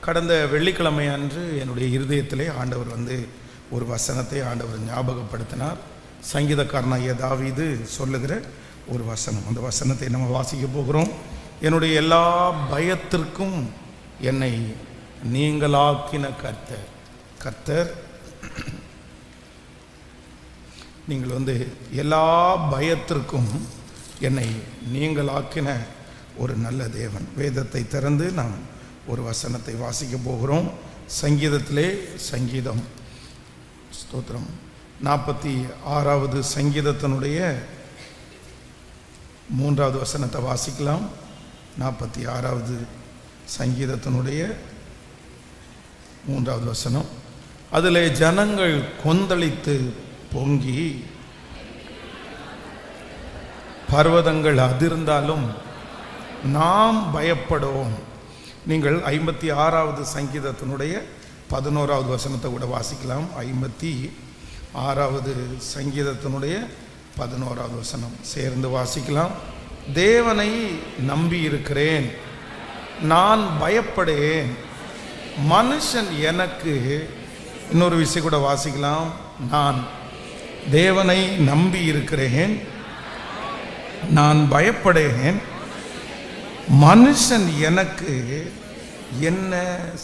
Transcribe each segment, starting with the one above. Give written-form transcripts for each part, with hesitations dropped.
கடந்த வெள்ளிக்கிழமை அன்று என்னுடைய இருதயத்திலே ஆண்டவர் ஒரு வசனத்தை ஆண்டவர் ஞாபகப்படுத்தினார். சங்கீதக்காரனாகிய தாவீது சொல்லுகிற ஒரு வசனம். அந்த வசனத்தை நம்ம வாசிக்க போகிறோம். என்னுடைய எல்லா பயத்திற்கும் என்னை நீங்களாக்கின கர்த்தர் நீங்கள் எல்லா பயத்திற்கும் என்னை நீங்களாக்கின ஒரு நல்ல தேவன். வேதத்தை திறந்து நாம் ஒரு வசனத்தை வாசிக்க போகிறோம். சங்கீதத்திலே சங்கீதம் ஸ்தோத்திரம் 46வது சங்கீதத்தினுடைய 3வது வசனத்தை வாசிக்கலாம். 46வது சங்கீதத்தினுடைய 3வது வசனம். அதிலே ஜனங்கள் கொந்தளித்து பொங்கி பர்வதங்கள் அதிர்ந்தாலும் நாம் பயப்படுவோம். நீங்கள் 56வது சங்கீதத்தினுடைய 11வது வசனத்தை கூட வாசிக்கலாம். 56வது சங்கீதத்தினுடைய 11வது வசனம் சேர்ந்து வாசிக்கலாம். தேவனை நம்பி இருக்கிறேன், நான் பயப்படேன், மனுஷன் எனக்கு. இன்னொரு விஷயம் கூட வாசிக்கலாம். நான் தேவனை நம்பி இருக்கிறேன், நான் பயப்படேன், மனுஷன் எனக்கு என்ன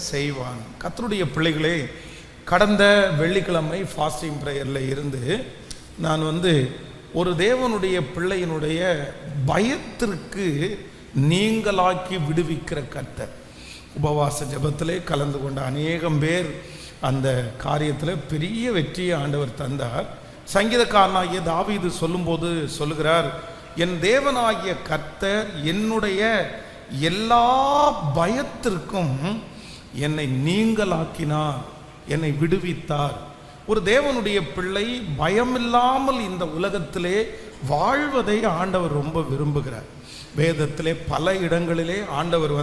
செய்வான். கர்த்தருடைய பிள்ளைகளே, கடந்த வெள்ளிக்கிழமை ஃபாஸ்டிங் ப்ரேயரில் இருந்து நான் ஒரு தேவனுடைய பிள்ளையினுடைய பயத்திற்கு நீங்களாக்கி விடுவிக்கிற கர்த்தர். உபவாச ஜெபத்திலே கலந்து கொண்ட அநேகம் பேர் அந்த காரியத்தில் பெரிய வெற்றியை ஆண்டவர் தந்தார். சங்கீதக்காரனாகிய தாவீது சொல்லும்போது சொல்லுகிறார், என் தேவனாகிய கர்த்தர் என்னுடைய எல்லா பயத்திற்கும் என்னை நீங்களாக்கினார், என்னை விடுவித்தார். ஒரு தேவனுடைய பிள்ளை பயமில்லாமல் இந்த உலகத்திலே வாழ்வதை ஆண்டவர் ரொம்ப விரும்புகிறார். வேதத்திலே பல இடங்களிலே ஆண்டவர்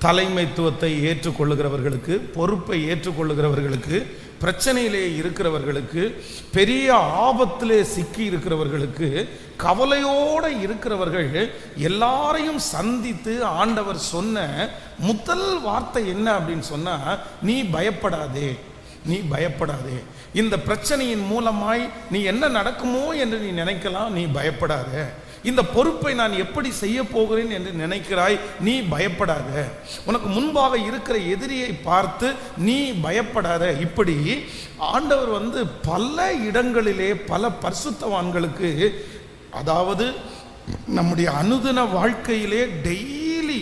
தலைமைத்துவத்தை ஏற்றுக்கொள்ளுகிறவர்களுக்கு, பொறுப்பை ஏற்றுக்கொள்ளுகிறவர்களுக்கு, பிரச்சனையிலே இருக்கிறவர்களுக்கு, பெரிய ஆபத்திலே சிக்கி இருக்கிறவர்களுக்கு, கவலையோடு இருக்கிறவர்கள் எல்லாரையும் சந்தித்து ஆண்டவர் சொன்ன முதல் வார்த்தை என்ன அப்படின்னு சொன்னா, நீ பயப்படாதே, நீ பயப்படாதே. இந்த பிரச்சனையின் மூலமாய் நீ என்ன நடக்குமோ என்று நீ நினைக்கலாம், நீ பயப்படாத. இந்த பொறுப்பை நான் எப்படி செய்ய போகிறேன் என்று நினைக்கிறாய், நீ பயப்படாத. உனக்கு முன்பாக இருக்கிற எதிரியை பார்த்து நீ பயப்படாத. இப்படி ஆண்டவர் பல இடங்களிலே பல பரிசுத்தவான்களுக்கு, அதாவது நம்முடைய அனுதின வாழ்க்கையிலே டெய்லி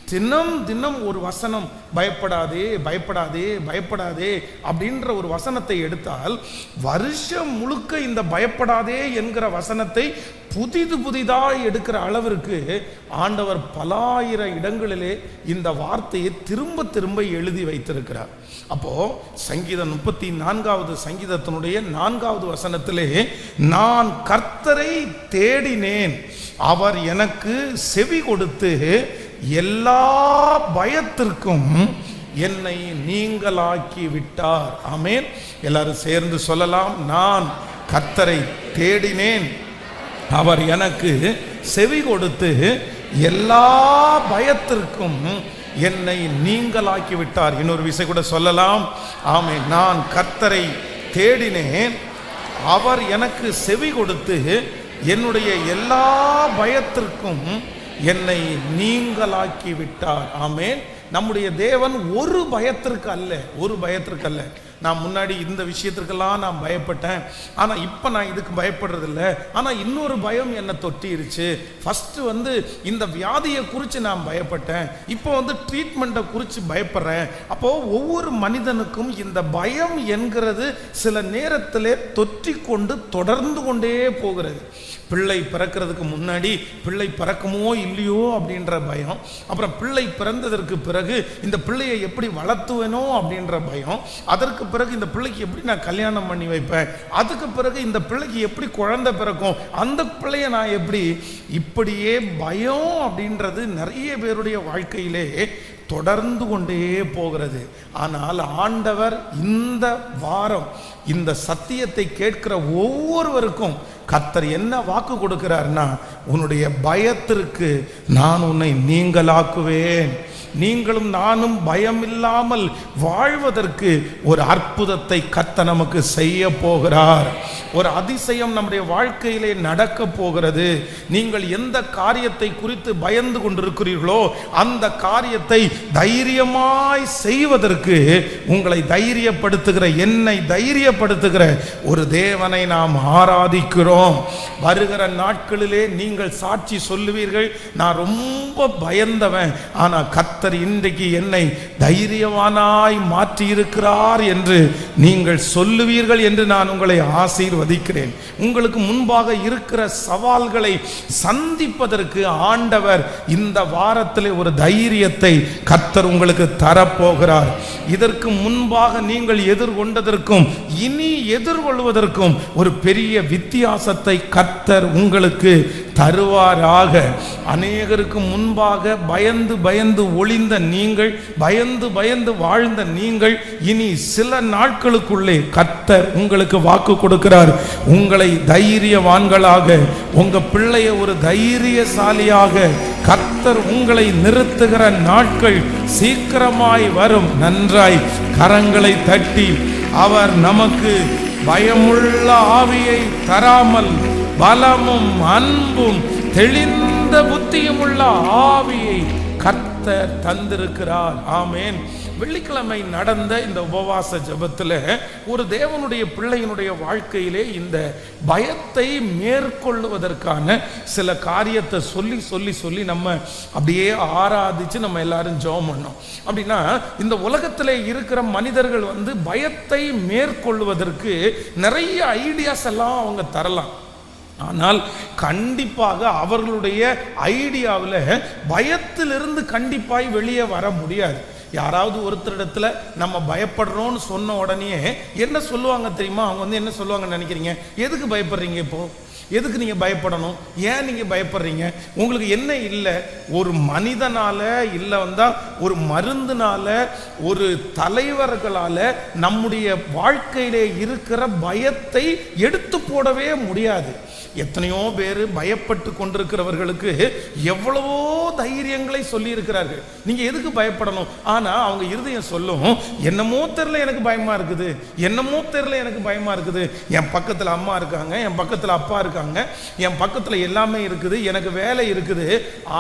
தினம் ஒரு வசனம், பயப்படாதே பயப்படாதே பயப்படாதே அப்படின்ற ஒரு வசனத்தை எடுத்தால், வருஷம் முழுக்க இந்த பயப்படாதே என்கிற வசனத்தை புதிதாய் எடுக்கிற அளவிற்கு ஆண்டவர் பலாயிர இடங்களிலே இந்த வார்த்தையை திரும்ப எழுதி வைத்திருக்கிறார். அப்போ சங்கீதம் 34வது சங்கீதத்தினுடைய 4வது வசனத்திலே, நான் கர்த்தரை தேடினேன், அவர் எனக்கு செவி கொடுத்து எல்லா பயத்திற்கும் என்னை நீங்களாக்கி விட்டார். ஆமென். எல்லாரும் சேர்ந்து சொல்லலாம், நான் கர்த்தரை தேடினேன், அவர் எனக்கு செவி கொடுத்து எல்லா பயத்திற்கும் என்னை நீங்களாக்கி விட்டார். இன்னொரு விஷயம் கூட சொல்லலாம். ஆமென். நான் கர்த்தரை தேடினேன், அவர் எனக்கு செவி கொடுத்து என்னுடைய எல்லா பயத்திற்கும் என்னை நீங்களாக்கி விட்டார். ஆமென். நம்முடைய தேவன் ஒரு பயத்திற்கு அல்ல. நான் முன்னாடி இந்த விஷயத்திற்கெல்லாம் நான் பயப்பட்டேன், ஆனால் இப்போ நான் இதுக்கு பயப்படுறதில்ல. ஆனால் இன்னொரு பயம் என்னை தொட்டிருச்சு. ஃபஸ்ட்டு இந்த வியாதியை குறித்து நான் பயப்பட்டேன், இப்போ ட்ரீட்மெண்ட்டை குறித்து பயப்படுறேன். அப்போது ஒவ்வொரு மனிதனுக்கும் இந்த பயம் என்கிறது சில நேரத்தில் தொற்றி கொண்டு தொடர்ந்து கொண்டே போகிறது. பிள்ளை பிறக்கிறதுக்கு முன்னாடி பிள்ளை பிறக்குமோ இல்லையோ அப்படின்ற பயம், அப்புறம் பிள்ளை பிறந்ததற்கு பிறகு இந்த பிள்ளையை எப்படி வளர்த்துவேனோ அப்படின்ற பயம், அதற்கு பிறகு இந்த பிள்ளைக்கு எப்படி நான் கல்யாணம் பண்ணி வைப்பேன், அதுக்கு பிறகு இந்த பிள்ளைக்கு எப்படி குழந்தை பிறக்கும், அந்த பிள்ளைய நான் எப்படி, இப்படியே பயம் அப்படின்றது நிறைய பேருடைய வாழ்க்கையிலே தொடர்ந்து கொண்டே போகிறது. ஆனால் ஆண்டவர் இந்த வாரம் இந்த சத்தியத்தை கேட்கிற ஒவ்வொருவருக்கும் கர்த்தர் என்ன வாக்கு கொடுக்கிறார்னா, உன்னுடைய பயத்திற்கு நான் உன்னை நீங்களாக்குவேன், நீங்களும் நானும் பயமில்லாமல் வாழ்வதற்கு ஒரு அற்புதத்தை கர்த்தர் நமக்கு செய்ய போகிறார். ஒரு அதிசயம் நம்முடைய வாழ்க்கையிலே நடக்க போகிறது. நீங்கள் எந்த காரியத்தை குறித்து பயந்து கொண்டிருக்கிறீர்களோ அந்த காரியத்தை தைரியமாய் செய்வதற்கு உங்களை தைரியப்படுத்துகிற, என்னை தைரியப்படுத்துகிற ஒரு தேவனை நாம் ஆராதிக்கிறோம். வருகிற நாட்களிலே நீங்கள் சாட்சி சொல்லுவீர்கள், நான் ரொம்ப பயந்தவன், ஆனா கர்த்தர் இன்றைக்கு என்னை தைரியவானாய் மாற்றி இருக்கிறார் என்று நீங்கள் சொல்லுவீர்கள் என்று நான் உங்களை ஆசீர்வதிக்கிறேன். உங்களுக்கு முன்பாக இருக்கிற சவால்களை சந்திப்பதற்கு ஆண்டவர் இந்த வாரத்திலே ஒரு தைரியத்தை கர்த்தர் உங்களுக்கு தரப்போகிறார். இதற்கு முன்பாக நீங்கள் எதிர்கொண்டதற்கும் இனி எதிர்கொள்வதற்கும் ஒரு பெரிய வித்தியாசத்தை கர்த்தர் உங்களுக்கு தருவாராக. அநேகருக்கு முன்பாக பயந்து பயந்து ஒளிந்த நீங்கள், பயந்து பயந்து வாழ்ந்த நீங்கள், இனி சில நாட்களுக்குள்ளே கர்த்தர் உங்களுக்கு வாக்கு கொடுக்கிறார். உங்களை தைரியவான்களாக, உங்க பிள்ளைய ஒரு தைரியசாலியாக கர்த்தர் உங்களை நிறுத்துகிற நாட்கள் சீக்கிரமாய் வரும். நன்றாய் கரங்களை தட்டி, அவர் நமக்கு பயமுள்ள ஆவியை தராமல் பலமும் அன்பும் தெளிந்த புத்தியும் உள்ள ஆவியை கர்த்தர் தந்திருக்கிறார். ஆமேன். வெள்ளிக்கிழமை நடந்த இந்த உபவாச ஜெபத்தில் ஒரு தேவனுடைய பிள்ளையினுடைய வாழ்க்கையிலே இந்த பயத்தை மேற்கொள்வதற்கான சில காரியத்தை சொல்லி சொல்லி சொல்லி நம்ம அப்படியே ஆராதிச்சு நம்ம எல்லாரும் ஜெபம் பண்ணோம். அப்படின்னா இந்த உலகத்தில் இருக்கிற மனிதர்கள் பயத்தை மேற்கொள்வதற்கு நிறைய ஐடியாஸ் எல்லாம் அவங்க தரலாம். ஆனால் கண்டிப்பாக அவர்களுடைய ஐடியாவில் பயத்திலிருந்து கண்டிப்பாய் வெளியே வர முடியாது. யாராவது ஒருத்தரிடத்துல நம்ம பயப்படுறோம்னு சொன்ன உடனே என்ன சொல்லுவாங்க தெரியுமா? அவங்க என்ன சொல்லுவாங்கன்னு நினைக்கிறீங்க? எதுக்கு பயப்படுறீங்க? இப்போ எதுக்கு நீங்க பயப்படணும்? ஏன் நீங்க பயப்படுறீங்க? உங்களுக்கு என்ன இல்லை? ஒரு மனிதனால இல்லை ஒரு மருந்துனால, ஒரு தலைவர்களால நம்முடைய வாழ்க்கையிலே இருக்கிற பயத்தை எடுத்து போடவே முடியாது. எத்தனையோ பேர் பயப்பட்டு கொண்டிருக்கிறவர்களுக்கு எவ்வளவோ தைரியங்களை சொல்லி இருக்கிறார்கள். நீங்க எதுக்கு பயப்படணும்? ஆனா அவங்க இருதயம் சொல்லும், என்னமோ தெரியல எனக்கு பயமா இருக்குது, என்னமோ தெரியல எனக்கு பயமா இருக்குது. என் பக்கத்துல அம்மா இருக்காங்க, என் பக்கத்துல அப்பா இருக்காங்க, என் பக்கத்துல எல்லாமே இருக்குது, எனக்கு வேலை இருக்குது.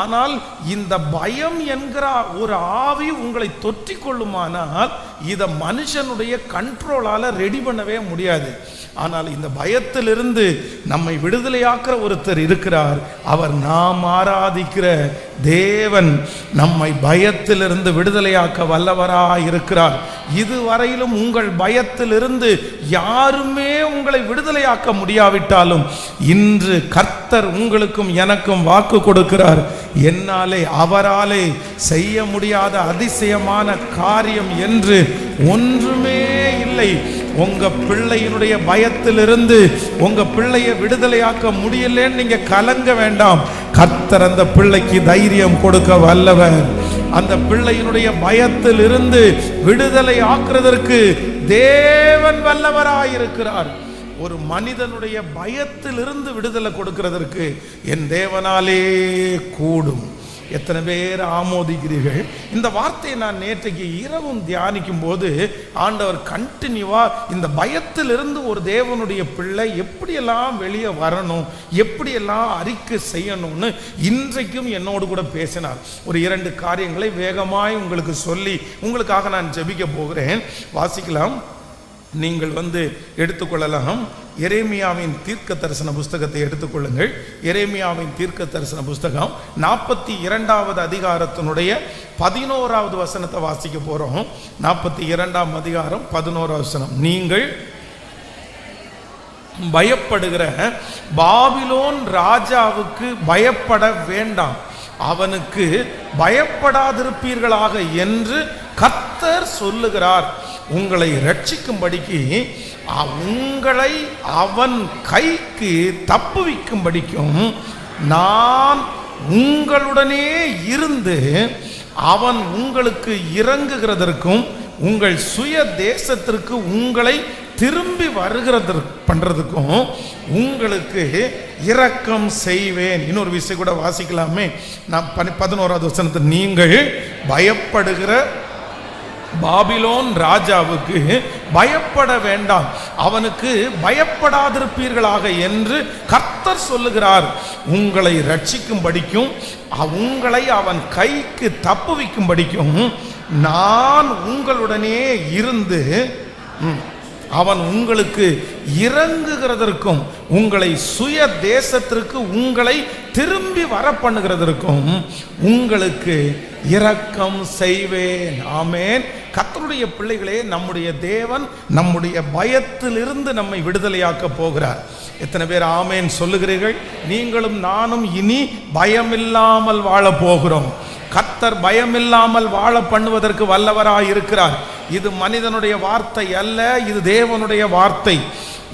ஆனால் இந்த பயம் என்கிற ஒரு ஆவி உங்களை தொற்றி கொள்ளுமானால் இதை மனுஷனுடைய கண்ட்ரோலால ரெடி பண்ணவே முடியாது. ஆனால் இந்த பயத்திலிருந்து நம்மை விடுதலையாக்குற ஒருத்தர் இருக்கிறார். அவர் நாம் ஆராதிக்கிற தேவன் நம்மை பயத்திலிருந்து விடுதலையாக்க வல்லவராய் இருக்கிறார். இதுவரையிலும் உங்கள் பயத்திலிருந்து யாருமே உங்களை விடுதலையாக்க முடியாவிட்டாலும் இன்று கர்த்தர் உங்களுக்கும் எனக்கும் வாக்கு கொடுக்கிறார். என்னாலே அவராலே செய்ய முடியாத அதிசயமான காரியம் என்று ஒன்றுமே இல்லை. உங்க பிள்ளையினுடைய பயத்திலிருந்து உங்க பிள்ளையை விடுதலையாக்க முடியலன்னு நீங்க கலங்க வேண்டாம். கர்த்தர் அந்த பிள்ளைக்கு தைரியம் கொடுக்க வல்லவர். அந்த பிள்ளையினுடைய பயத்தில் இருந்து விடுதலை ஆக்குறதற்கு தேவன் வல்லவராயிருக்கிறார். ஒரு மனிதனுடைய பயத்திலிருந்து விடுதலை கொடுக்கிறதற்கு என் தேவனாலே கூடும். எத்தனை பேர் ஆமோதிக்கிறீர்கள்? இந்த வார்த்தையை நான் நேற்றைக்கு இரவும் தியானிக்கும் போது ஆண்டவர் கண்டினியூவா இந்த பயத்திலிருந்து ஒரு தேவனுடைய பிள்ளை எப்படியெல்லாம் வெளியே வரணும், எப்படியெல்லாம் அறிக்கை செய்யணும்னு இன்றைக்கும் என்னோடு கூட பேசினார். ஒரு 2 காரியங்களை வேகமாய் உங்களுக்கு சொல்லி உங்களுக்காக நான் ஜெபிக்க போகிறேன். வாசிக்கலாம், நீங்கள் எடுத்துக்கொள்ளலாம். எரேமியாவின் தீர்க்க தரிசன புஸ்தகத்தை எடுத்துக்கொள்ளுங்கள். எரேமியாவின் தீர்க்க தரிசன புஸ்தகம் 42வது அதிகாரத்தினுடைய 11வது வசனத்தை வாசிக்க போறோம். 42ஆம் அதிகாரம் 11வது வசனம். நீங்கள் பயப்படுகிற பாபிலோன் ராஜாவுக்கு பயப்பட வேண்டாம், அவனுக்கு பயப்படாதிருப்பீர்களாக என்று கர்த்தர் சொல்லுகிறார். உங்களை ரட்சிக்கும்படிக்கு, உங்களை அவன் கைக்கு தப்புவிக்கும்படிக்கும் நான் உங்களுடனே இருந்து அவன் உங்களுக்கு இறங்குகிறதற்கும் உங்கள் சுய தேசத்திற்கு உங்களை திரும்பி வருகிறது பண்றதுக்கும் உங்களுக்கு இரக்கம் செய்வேன். இன்னொரு விஷயம் கூட வாசிக்கலாமே, நான் 11வது வசனத்தில், நீங்கள் பயப்படுகிற பாபிலோன் ராஜாவுக்கு பயப்பட வேண்டாம், அவனுக்கு பயப்படாதிருப்பீர்களாக என்று கர்த்தர் சொல்லுகிறார். உங்களை ரட்சிக்கும்படிக்கும் உங்களை அவன் கைக்கு தப்புவிக்கும்படிக்கும் நான் உங்களுடனே இருந்து அவன் உங்களுக்கு இறங்குகிறதற்கும் உங்களை சுய தேசத்திற்கு உங்களை திரும்பி வர பண்ணுகிறதற்கும் உங்களுக்கு இரக்கம் செய்வேன். ஆமேன். கர்த்தருடைய பிள்ளைகளே, நம்முடைய தேவன் நம்முடைய பயத்திலிருந்து நம்மை விடுதலையாக்க போகிறார். எத்தனை பேர் ஆமேன் சொல்லுகிறீர்கள்? நீங்களும் நானும் இனி பயமில்லாமல் வாழ போகிறோம். கர்த்தர் பயமில்லாமல் வாழ பண்ணுவதற்கு வல்லவராய் இருக்கிறார். இது மனிதனுடைய வார்த்தை அல்ல, இது தேவனுடைய வார்த்தை.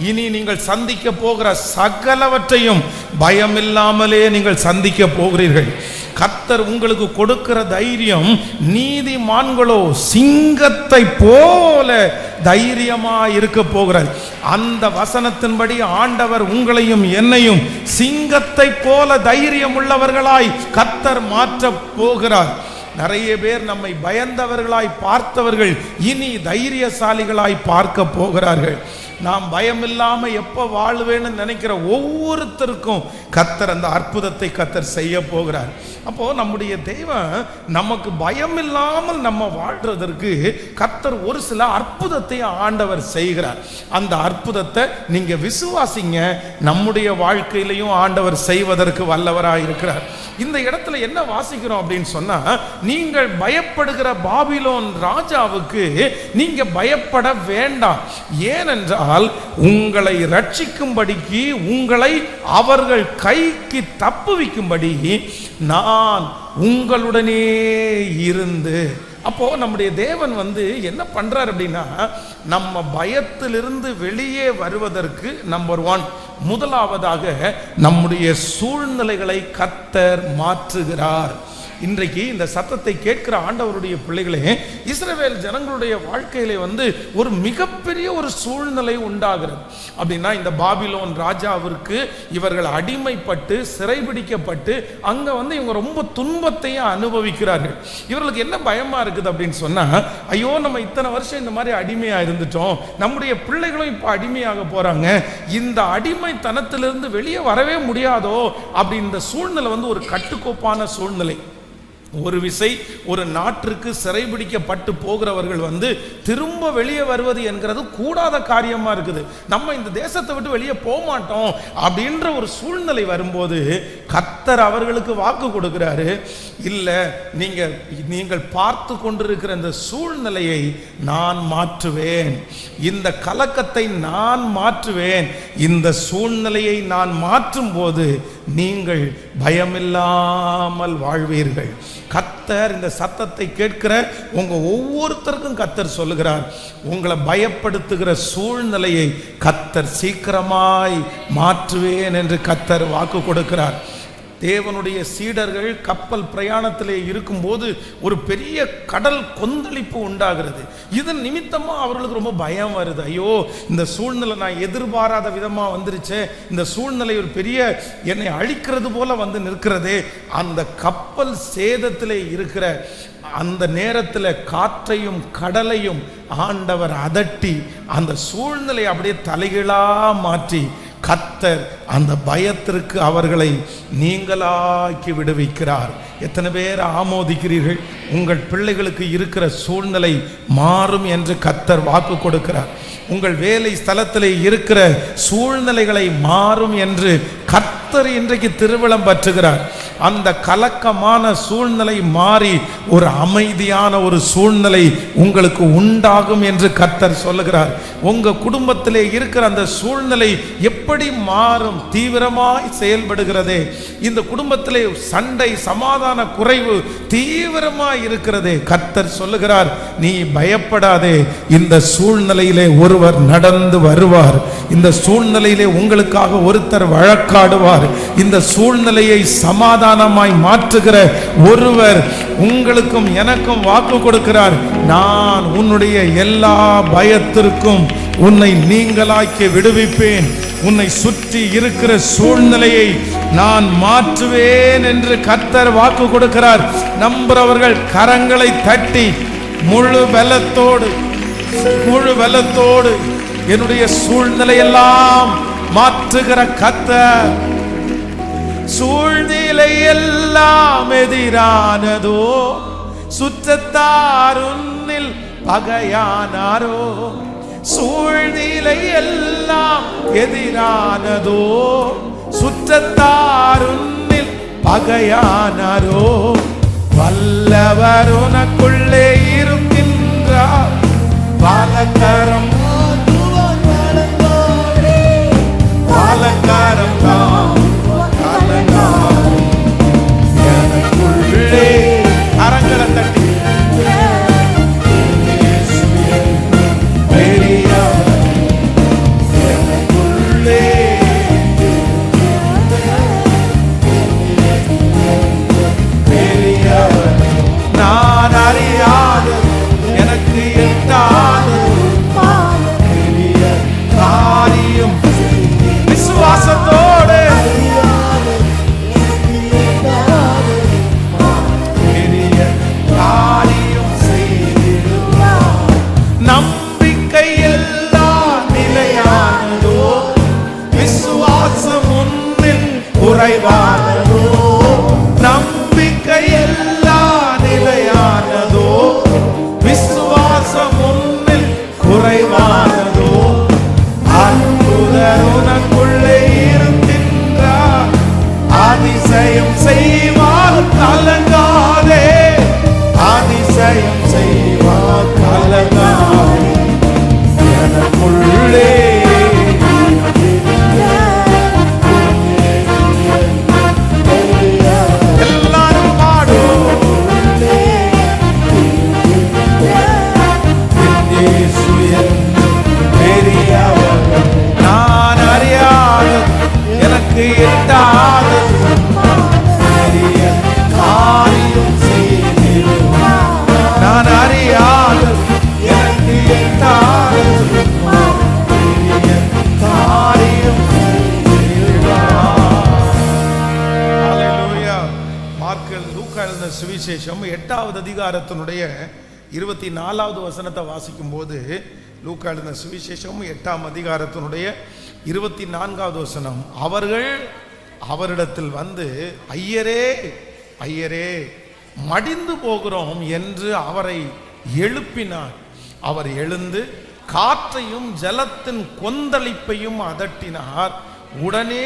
இனி நீங்கள் சந்திக்க போகிற சகலவற்றையும் பயமில்லாமலே நீங்கள் சந்திக்க போகிறீர்கள். கர்த்தர் உங்களுக்கு கொடுக்கிற தைரியம், நீதிமான்களோ சிங்கத்தை போல தைரியமா இருக்க போகிறார். அந்த வசனத்தின்படி ஆண்டவர் உங்களையும் என்னையும் சிங்கத்தை போல தைரியம் உள்ளவர்களாய் கர்த்தர் மாற்ற போகிறார். நிறைய பேர் நம்மை பயந்தவர்களாய் பார்த்தவர்கள் இனி தைரியசாலிகளாய் பார்க்க போகிறார்கள். நாம் பயமில்லாம எப்ப வாழுவேன்னு நினைக்கிற ஒவ்வொருத்தருக்கும் கர்த்தர் அந்த அற்புதத்தை கர்த்தர் செய்ய போகிறார். அப்போ நம்முடைய தெய்வம் நமக்கு பயம் இல்லாமல் நம்ம வாழ்றதற்கு கர்த்தர் ஒரு சில அற்புதத்தை ஆண்டவர் செய்கிறார். அந்த அற்புதத்தை நீங்க விசுவாசிங்க, நம்முடைய வாழ்க்கையிலையும் ஆண்டவர் செய்வதற்கு வல்லவராய் இருக்கிறார். இந்த இடத்துல என்ன வாசிக்கிறோம் அப்படின்னு சொன்னா, நீங்கள் பயப்படுகிற பாபிலோன் ராஜாவுக்கு நீங்க பயப்பட வேண்டாம். ஏனென்றால் உங்களை ரட்சிக்கும்படிக்கு, உங்களை அவர்கள் கைக்கு தப்புவிக்கும்படி நான் உங்களுடனே இருந்து. அப்போ நம்முடைய தேவன் என்ன பண்றார் அப்படின்னா, நம்ம பயத்திலிருந்து வெளியே வருவதற்கு நம்பர் 1, முதலாவதாக நம்முடைய சூழ்நிலைகளை கர்த்தர் மாற்றுகிறார். இன்றைக்கு இந்த சத்தத்தை கேட்கிற ஆண்டவருடைய பிள்ளைகளே, இஸ்ரவேல் ஜனங்களுடைய வாழ்க்கையிலே ஒரு மிகப்பெரிய ஒரு சூழ்நிலை உண்டாகிறது. அப்படின்னா இந்த பாபிலோன் ராஜாவிற்கு இவர்கள் அடிமைப்பட்டு சிறைபிடிக்கப்பட்டு அங்க இவங்க ரொம்ப துன்பத்தையும் அனுபவிக்கிறார்கள். இவர்களுக்கு என்ன பயமா இருக்குது அப்படின்னு சொன்னா, ஐயோ நம்ம இத்தனை வருஷம் இந்த மாதிரி அடிமையா இருந்துட்டோம், நம்முடைய பிள்ளைகளும் இப்ப அடிமையாக போறாங்க, இந்த அடிமைத்தனத்திலிருந்து வெளியே வரவே முடியாதோ அப்படி இந்த சூழ்நிலை ஒரு கட்டுக்கோப்பான சூழ்நிலை. ஒரு விசை ஒரு நாட்டிற்கு சிறைபிடிக்கப்பட்டு போகிறவர்கள் திரும்ப வெளியே வருவது என்கிறது கூடாத காரியமா இருக்குது. நம்ம இந்த தேசத்தை விட்டு வெளியே போக மாட்டோம் அப்படின்ற ஒரு சூழ்நிலை வரும்போது கர்த்தர் அவர்களுக்கு வாக்கு கொடுக்கிறாரு, இல்ல நீங்கள் பார்த்து கொண்டிருக்கிற இந்த சூழ்நிலையை நான் மாற்றுவேன், இந்த கலக்கத்தை நான் மாற்றுவேன், இந்த சூழ்நிலையை நான் மாற்றும் போது நீங்கள் பயமில்லாமல் வாழ்வீர்கள். கர்த்தர் இந்த சத்தத்தை கேட்கிற உங்க ஒவ்வொருத்தருக்கும் கர்த்தர் சொல்லுகிறார், உங்களை பயப்படுத்துகிற சூழ்நிலையை கர்த்தர் சீக்கிரமாய் மாற்றுவேன் என்று கர்த்தர் வாக்கு கொடுக்கிறார். தேவனுடைய சீடர்கள் கப்பல் பிரயாணத்திலே இருக்கும்போது ஒரு பெரிய கடல் கொந்தளிப்பு உண்டாகிறது. இதன் நிமித்தமா அவர்களுக்கு ரொம்ப பயம் வருது. ஐயோ இந்த சூழ்நிலை நான் எதிர்பாராத விதமா வந்துருச்சே, இந்த சூழ்நிலை ஒரு பெரிய என்னை அழிக்கிறது போல நிற்கிறதே. அந்த கப்பல் சேதத்திலே இருக்கிற அந்த நேரத்தில் காற்றையும் கடலையும் ஆண்டவர் அதட்டி அந்த சூழ்நிலை அப்படியே தலைகீழா மாற்றி கர்த்தர் அந்த பயத்திற்கு அவர்களை நீங்களாக்கி விடுவிக்கிறார். எத்தனை பேர் ஆமோதிக்கிறீர்கள்? உங்கள் பிள்ளைகளுக்கு இருக்கிற சூழ்நிலை மாறும் என்று கர்த்தர் வாக்கு கொடுக்கிறார். உங்கள் வேலை ஸ்தலத்தில் இருக்கிற சூழ்நிலைகளை மாறும் என்று கர்த்தர் இன்றைக்கு திருவிழம் பற்றுகிறார். அந்த கலக்கமான சூழ்நிலை மாறி ஒரு அமைதியான ஒரு சூழ்நிலை உங்களுக்கு உண்டாகும் என்று கர்த்தர் சொல்லுகிறார். உங்க குடும்பத்திலே இருக்கிற அந்த சூழ்நிலை எப்படி மாறும்? தீவிரமாய் செயல்படுகிறதே. இந்த குடும்பத்திலே சண்டை சமாதான குறைவு தீவிரமாய் இருக்கிறதே. கர்த்தர் சொல்லுகிறார், நீ பயப்படாதே, இந்த சூழ்நிலையிலே ஒருவர் நடந்து வருவார், இந்த சூழ்நிலையிலே உங்களுக்காக ஒருத்தர் வழக்காடுவார், இந்த சூழ்நிலையை சமாதானமாய் மாற்றுகிற ஒருவர் உங்களுக்கும் எனக்கும் வாக்கு கொடுக்கிறார். நான் உன்னுடைய எல்லா பயத்திற்கும் உன்னை நீங்களாக்கி விடுவிப்பேன், உன்னை சுற்றி இருக்கிற சூழ்நிலையை நான் மாற்றுவேன் என்று கர்த்தர் வாக்கு கொடுக்கிறார். நம்புறவர்கள் கரங்களை தட்டி முழு பலத்தோடு என்னுடைய சூழ்நிலை எல்லாம் மாற்றுகிற கர்த்தர். சூழ்நிலை எல்லாம் எதிரானதோ, சுற்றத்தார் உன்னில் பகையானாரோ. சூழ்நிலை எல்லாம் எதிரானதோ, சுற்றத்தார் உன்னில் பகையானாரோ. வல்லவர் உனக்குள்ளே இருக்கின்றார், பாலக்கரம் எனக்குள்ளே கரங்களை தட்டி நான் அறியாத எனக்கு எட்டாத காரியம் விசுவாசத்தோடு பெரிய காரியம் செய்திடுவார். நம்பிக்கை எல்லாம் நிலையானதோ, விசுவாசம் உன்னில் குறைவானதோ. நம்பிக்கை எல்லாம் நிலையானதோ, விசுவாசம் உன்னில் குறைவானதோ. அற்புதர் உனக்குள்ளே இருக்கின்றார், அதிசயம் செய்வார் கலங்காதே. அதிசயம் செய்வார் கலங்காதே. எனக்குள்ளே எல்லாரும் பாடும் இயேசு என்று பெரியவர். நான் அறியாத எனக்கு எட்டாத பெரிய காரியம் செய்திடுவார். நான் அறியாத எனக்கு எட்டாத பெரிய காரியம் செய்திடுவார். ஹல்லேலூயா. லூக்கா எழுதின சுவிசேஷம் 8வது அதிகாரத்தினுடைய 24வது வசனத்தை வாசிக்கும் போது, லூக்கா எழுதின சுவிசேஷம் 8ஆம் அதிகாரத்தினுடைய 24வது வசனம், அவர்கள் அவரிடத்தில் வந்து ஐயரே ஐயரே மடிந்து போகிறோம் என்று அவரை எழுப்பினார். அவர் எழுந்து காற்றையும் ஜலத்தின் கொந்தளிப்பையும் அதட்டினார். உடனே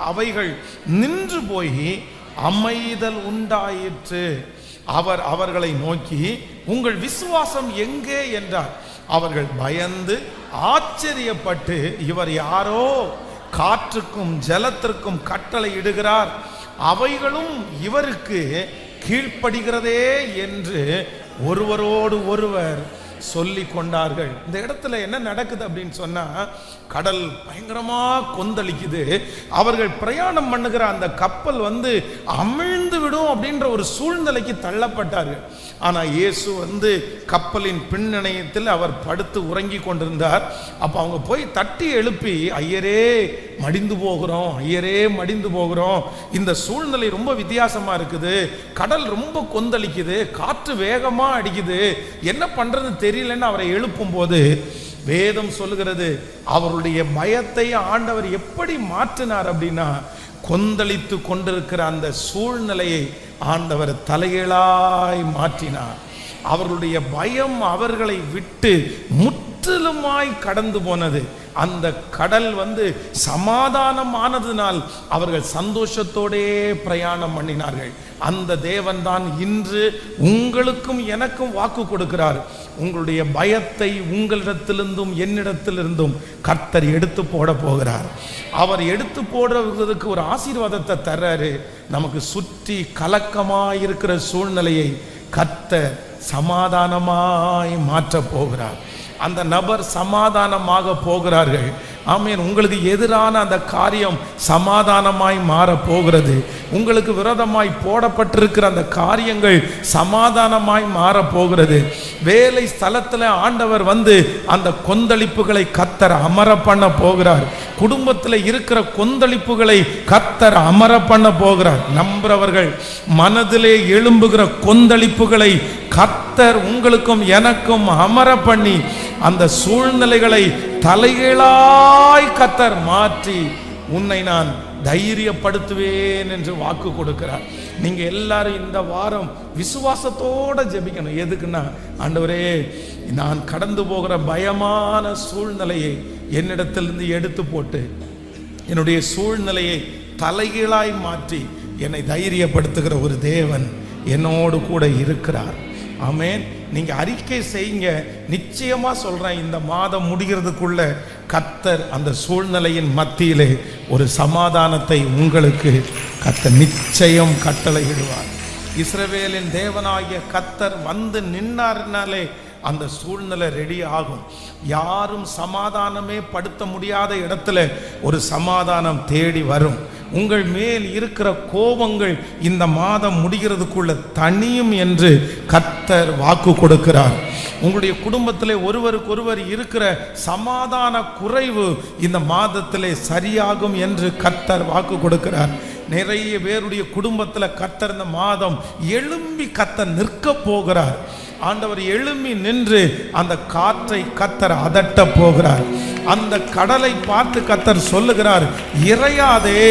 அவைகள் நின்று போய் அமைதல் உண்டாயிற்று. அவர் அவர்களை நோக்கி உங்கள் விசுவாசம் எங்கே என்றார். அவர்கள் பயந்து ஆச்சரியப்பட்டு, இவர் யாரோ காற்றுக்கும் ஜலத்திற்கும் கட்டளை இடுகிறார், அவைகளும் இவருக்கு கீழ்ப்படுகிறதே என்று ஒருவரோடு ஒருவர் சொல்லி கொண்டார்கள். இந்த இடத்துல என்ன நடக்குது அப்படின்னு சொன்னா, கடல் பயங்கரமா கொந்தளிக்குது. அவர்கள் பிரயாணம் பண்ணுகிற அந்த கப்பல் வந்து அமிழ்ந்து விடும் அப்படின்ற ஒரு சூழ்நிலைக்கு தள்ளப்பட்டார்கள். ஆனா இயேசு வந்து கப்பலின் பின்னணியத்தில் அவர் படுத்து உறங்கி கொண்டிருந்தார். அப்ப அவங்க போய் தட்டி எழுப்பி, ஐயரே மடிந்து போகிறோம், ஐயரே மடிந்து போகிறோம், இந்த சூழ்நிலை ரொம்ப வித்தியாசமா இருக்குது, கடல் ரொம்ப கொந்தளிக்குது, காற்று வேகமா அடிக்குது, என்ன பண்றது தெரியலன்னு அவரை எழுப்பும் போது வேதம் சொல்லுகிறது, அவருடைய பயத்தை ஆண்டவர் எப்படி மாற்றினார் அப்படின்னா, கொந்தளித்து கொண்டிருக்கிற அந்த சூழ்நிலையை ஆண்டவர் தலைகீழாய் மாற்றினார். அவர்களுடைய பயம் அவர்களை விட்டு முற்றிலுமாய் கடந்து போனது. அந்த கடல் வந்து சமாதானமானதினால் அவர்கள் சந்தோஷத்தோடே பிரயாணம் பண்ணினார்கள். அந்த தேவன் தான் இன்று உங்களுக்கும் எனக்கும் வாக்கு கொடுக்கிறார். உங்களுடைய பயத்தை உங்களிடத்திலிருந்தும் என்னிடத்திலிருந்தும் கர்த்தர் எடுத்து போட போகிறார். அவர் எடுத்து போடுறதுக்கு ஒரு ஆசீர்வாதத்தை தர்றாரு. நமக்கு சுற்றி கலக்கமாய் இருக்கிற சூழ்நிலையை கர்த்தர் சமாதானமாய் மாற்ற போகிறார். அந்த நபர் சமாதானமாக போகிறார்கள். ஆமென். உங்களுக்கு எதிரான அந்த காரியம் சமாதானமாய் மாற போகிறது. உங்களுக்கு விரோதமாய் போடப்பட்டிருக்கிற அந்த காரியங்கள் சமாதானமாய் மாற போகிறது. வேலை ஸ்தலத்தில் ஆண்டவர் வந்து அந்த கொந்தளிப்புகளை கர்த்தர் அமர பண்ண போகிறார். குடும்பத்தில் இருக்கிற கொந்தளிப்புகளை கர்த்தர் அமர பண்ண போகிறார். நம்புறவர்கள் மனதிலே எழும்புகிற கொந்தளிப்புகளை கர்த்தர் உங்களுக்கும் எனக்கும் அமர பண்ணி அந்த சூழ்நிலைகளை தலைகீழாய் கர்த்தர் மாற்றி உன்னை நான் தைரியப்படுத்துவேன் என்று வாக்கு கொடுக்கிறார். நீங்க எல்லாரும் இந்த வாரம் விசுவாசத்தோட ஜெபிக்கணும். எதுக்குன்னா, ஆண்டவரே, நான் கடந்து போகிற பயமான சூழ்நிலையை என்னிடத்திலிருந்து எடுத்து போட்டு என்னுடைய சூழ்நிலையை தலைகீழாய் மாற்றி என்னை தைரியப்படுத்துகிற ஒரு தேவன் என்னோடு கூட இருக்கிறார். ஆமென். நீங்க அறிக்கை செய்யுங்க. நிச்சயமா சொல்றேன், இந்த மாதம் முடிகிறதுக்குள்ள கர்த்தர் அந்த சூழ்நிலையின் மத்தியிலே ஒரு சமாதானத்தை உங்களுக்கு கர்த்தர் நிச்சயம் கட்டளையிடுவார். இஸ்ரவேலின் தேவனாகிய கர்த்தர் வந்து நின்னார்னாலே அந்த சூழ்நிலை ரெடி ஆகும். யாரும் சமாதானமே படுத்த முடியாத இடத்துல ஒரு சமாதானம் தேடி வரும். உங்கள் மேல் இருக்கிற கோபங்கள் இந்த மாதம் முடிகிறதுக்குள்ள தனியும் என்று கர்த்தர் வாக்கு கொடுக்கிறார். உங்களுடைய குடும்பத்திலே ஒருவருக்கொருவர் இருக்கிற சமாதான குறைவு இந்த மாதத்திலே சரியாகும் என்று கர்த்தர் வாக்கு கொடுக்கிறார். நிறைய பேருடைய குடும்பத்தில் கர்த்தர் இந்த மாதம் எழும்பி கர்த்தர் நிற்க போகிறார். ஆண்டவர் எழும்பி நின்று அந்த காற்றை கர்த்தர் அதட்ட போகிறார். அந்த கடலை பார்த்து கர்த்தர் சொல்லுகிறார், இறையாதே.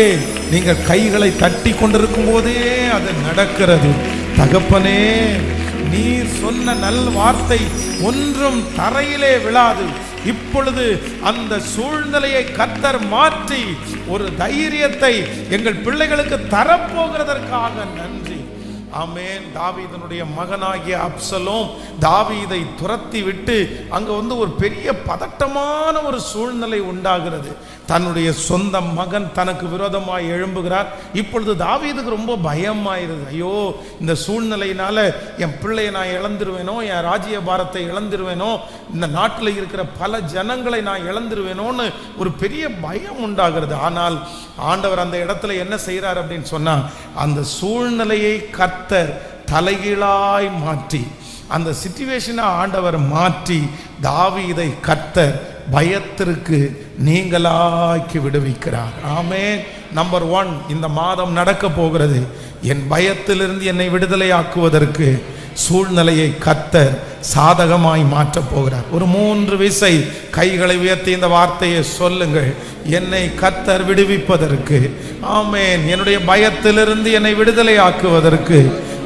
நீங்கள் கைகளை தட்டி கொண்டிருக்கும் போதே அது நடக்கிறது. தகப்பனே, நீ சொன்ன நல் வார்த்தை ஒன்றும் தரையிலே விழாது. இப்பொழுது அந்த சூழ்நிலையை கர்த்தர் மாற்றி ஒரு தைரியத்தை எங்கள் பிள்ளைகளுக்கு தரப்போகிறதற்காக நன்றி. ஆமென். தாவீதனுடைய மகனாகிய அப்சலோம் தாவீதை துரத்தி விட்டு அங்க வந்து ஒரு பெரிய பதட்டமான ஒரு சூழ்நிலை உண்டாகிறது. தன்னுடைய சொந்த மகன் தனக்கு விரோதமாய் எழும்புகிறார். இப்பொழுது தாவீதுக்கு ரொம்ப பயமாயிருது. ஐயோ, இந்த சூழ்நிலையினால என் பிள்ளையை நான் இழந்துருவேனோ, என் ராஜ்ய பாரத்தை இழந்துருவேனோ, இந்த நாட்டில் இருக்கிற பல ஜனங்களை நான் இழந்துருவேனோன்னு ஒரு பெரிய பயம் உண்டாகிறது. ஆனால் ஆண்டவர் அந்த இடத்துல என்ன செய்கிறார் அப்படின்னு சொன்னா, அந்த சூழ்நிலையை கர்த்தர் தலைகீழாய் மாற்றி அந்த சிச்சுவேஷனை ஆண்டவர் மாற்றி தாவீதை கர்த்தர் பயத்திற்கு நீங்களாக்கி விடுவிக்கிறார். ஆமென். நம்பர் 1, இந்த மாதம் நடக்க போகிறது. என் பயத்திலிருந்து என்னை விடுதலை ஆக்குவதற்கு சூழ்நிலையை கர்த்தர் சாதகமாய் மாற்றப் போகிறார். ஒரு 3 விசை கைகளை உயர்த்தி இந்த வார்த்தையை சொல்லுங்கள். என்னை கர்த்தர் விடுவிப்பதற்கு, ஆமென், என்னுடைய பயத்திலிருந்து என்னை விடுதலை ஆக்குவதற்கு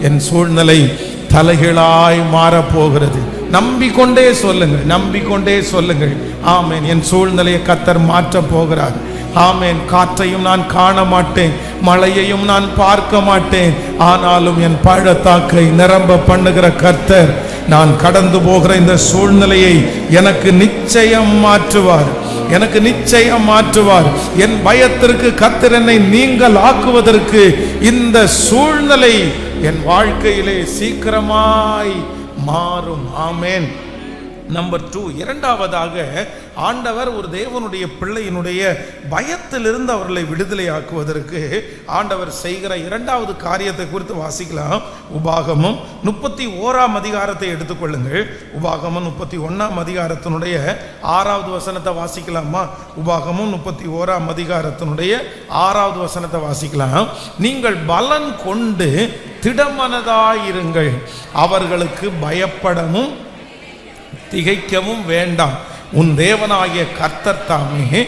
என் சூழ்நிலை தலைகீழாய் மாறப்போகிறது. நம்பிக்கொண்டே சொல்லுங்கள், நம்பிக்கொண்டே சொல்லுங்கள். ஆமென். என் சூழ்நிலையை கர்த்தர் மாற்றப் போகிறார். ஆமென். காற்றையும் நான் காண மாட்டேன், மழையையும் நான் பார்க்க மாட்டேன். ஆனாலும் என் பள்ளத்தாக்கை நிரம்ப பண்ணுகிற கர்த்தர் நான் கடந்து போகிற இந்த சூழ்நிலையை எனக்கு நிச்சயம் மாற்றுவார். எனக்கு நிச்சயம் மாற்றுவார். என் பயத்திற்கு கர்த்தர் என்னை நீங்கள் ஆக்குவதற்கு இந்த சூழ்நிலை என் வாழ்க்கையிலே சீக்கிரமாய் மாறும். ஆமென். நம்பர் 2, இரண்டாவதாக ஆண்டவர் ஒரு தேவனுடைய பிள்ளையினுடைய பயத்திலிருந்து அவர்களை விடுதலை ஆக்குவதற்கு ஆண்டவர் செய்கிற இரண்டாவது காரியத்தை குறித்து வாசிக்கலாம். உபாகமம் 31ஆம் அதிகாரத்தை எடுத்துக்கொள்ளுங்கள். உபாகமம் 31ஆம் அதிகாரத்தினுடைய 6வது வசனத்தை வாசிக்கலாமா? உபாகமம் 31ஆம் அதிகாரத்தினுடைய 6வது வசனத்தை வாசிக்கலாம். நீங்கள் பலன் கொண்டு திடமனதாயிருங்கள், அவர்களுக்கு பயப்படவும் திகைக்கவும் வேண்டாம். உன் தேவனாகிய கர்த்தர் தாமே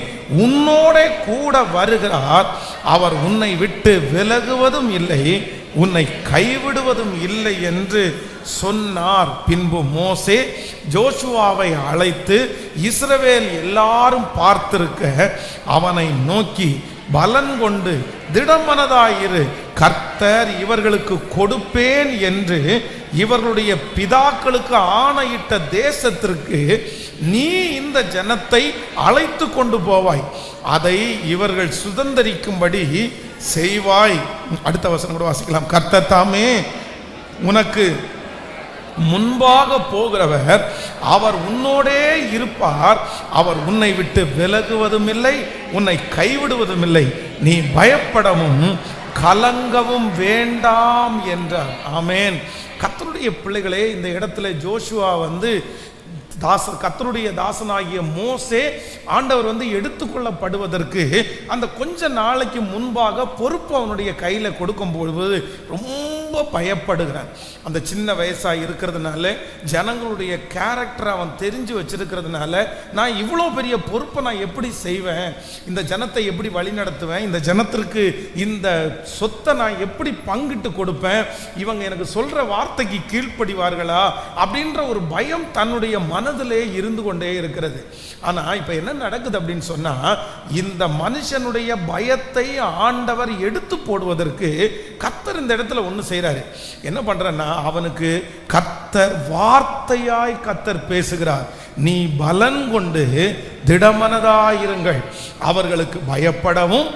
உன்னோட கூட வருகிறார். அவர் உன்னை விட்டு விலகுவதும் இல்லை, உன்னை கைவிடுவதும் இல்லை என்று சொன்னார். பின்பு மோசே ஜோசுவாவை அழைத்து இஸ்ரவேல் எல்லாரும் பார்த்திருக்க அவனை நோக்கி, பலன் கொண்டு திடமனதாயிரு, கர்த்தர் இவர்களுக்கு கொடுப்பேன் என்று இவர்களுடைய பிதாக்களுக்கு ஆணையிட்ட தேசத்திற்கு நீ இந்த ஜனத்தை அழைத்து கொண்டு போவாய், அதை இவர்கள் சுதந்தரிக்கும்படி செய்வாய். அடுத்த வசனம் கூட வாசிக்கலாம். கர்த்தர் தாமே உனக்கு முன்பாக போகிறவர் அவர் உன்னோடே இருப்பார். அவர் உன்னை விட்டு விலகுவதும் இல்லை, உன்னை கைவிடுவதும் இல்லை. நீ பயப்படவும் கலங்கவும் வேண்டாம் என்றார். ஆமேன். கர்த்தருடைய பிள்ளைகளே, இந்த இடத்துல ஜோஷுவா கர்த்தருடைய தாசனாகிய மோசே ஆண்டவர் எடுத்துக்கொள்ளப்படுவதற்கு அந்த கொஞ்ச நாளைக்கு முன்பாக பொறுப்பு அவனுடைய கையில் கொடுக்கும் பொழுது ரொம்ப பயப்படுகிறான். அந்த சின்ன வயசாக இருக்கிறதுனால, ஜனங்களுடைய கேரக்டரை அவன் தெரிஞ்சு வச்சிருக்கிறதுனால, நான் இவ்வளோ பெரிய பொறுப்பை நான் எப்படி செய்வேன், இந்த ஜனத்தை எப்படி வழி நடத்துவேன், இந்த ஜனத்திற்கு இந்த சொத்தை நான் எப்படி பங்கிட்டு கொடுப்பேன், இவங்க எனக்கு சொல்ற வார்த்தைக்கு கீழ்ப்படிவார்களா அப்படின்ற ஒரு பயம் தன்னுடைய மனதிலே இருந்து கொண்டே இருக்கிறது. ஆனா இப்ப என்ன நடக்குது அப்படின்னு சொன்னா, இந்த மனுஷனுடைய பயத்தை ஆண்டவர் எடுத்து போடுவதற்கு கர்த்தர் இந்த இடத்துல ஒண்ணு செய்யறாரு. என்ன பண்றன்னா, அவனுக்கு கர்த்தர் வார்த்தையாய் கர்த்தர் பேசுகிறார். நீ பலன் கொண்டு திடமனதாயிருங்கள், அவர்களுக்கு பயப்படவும்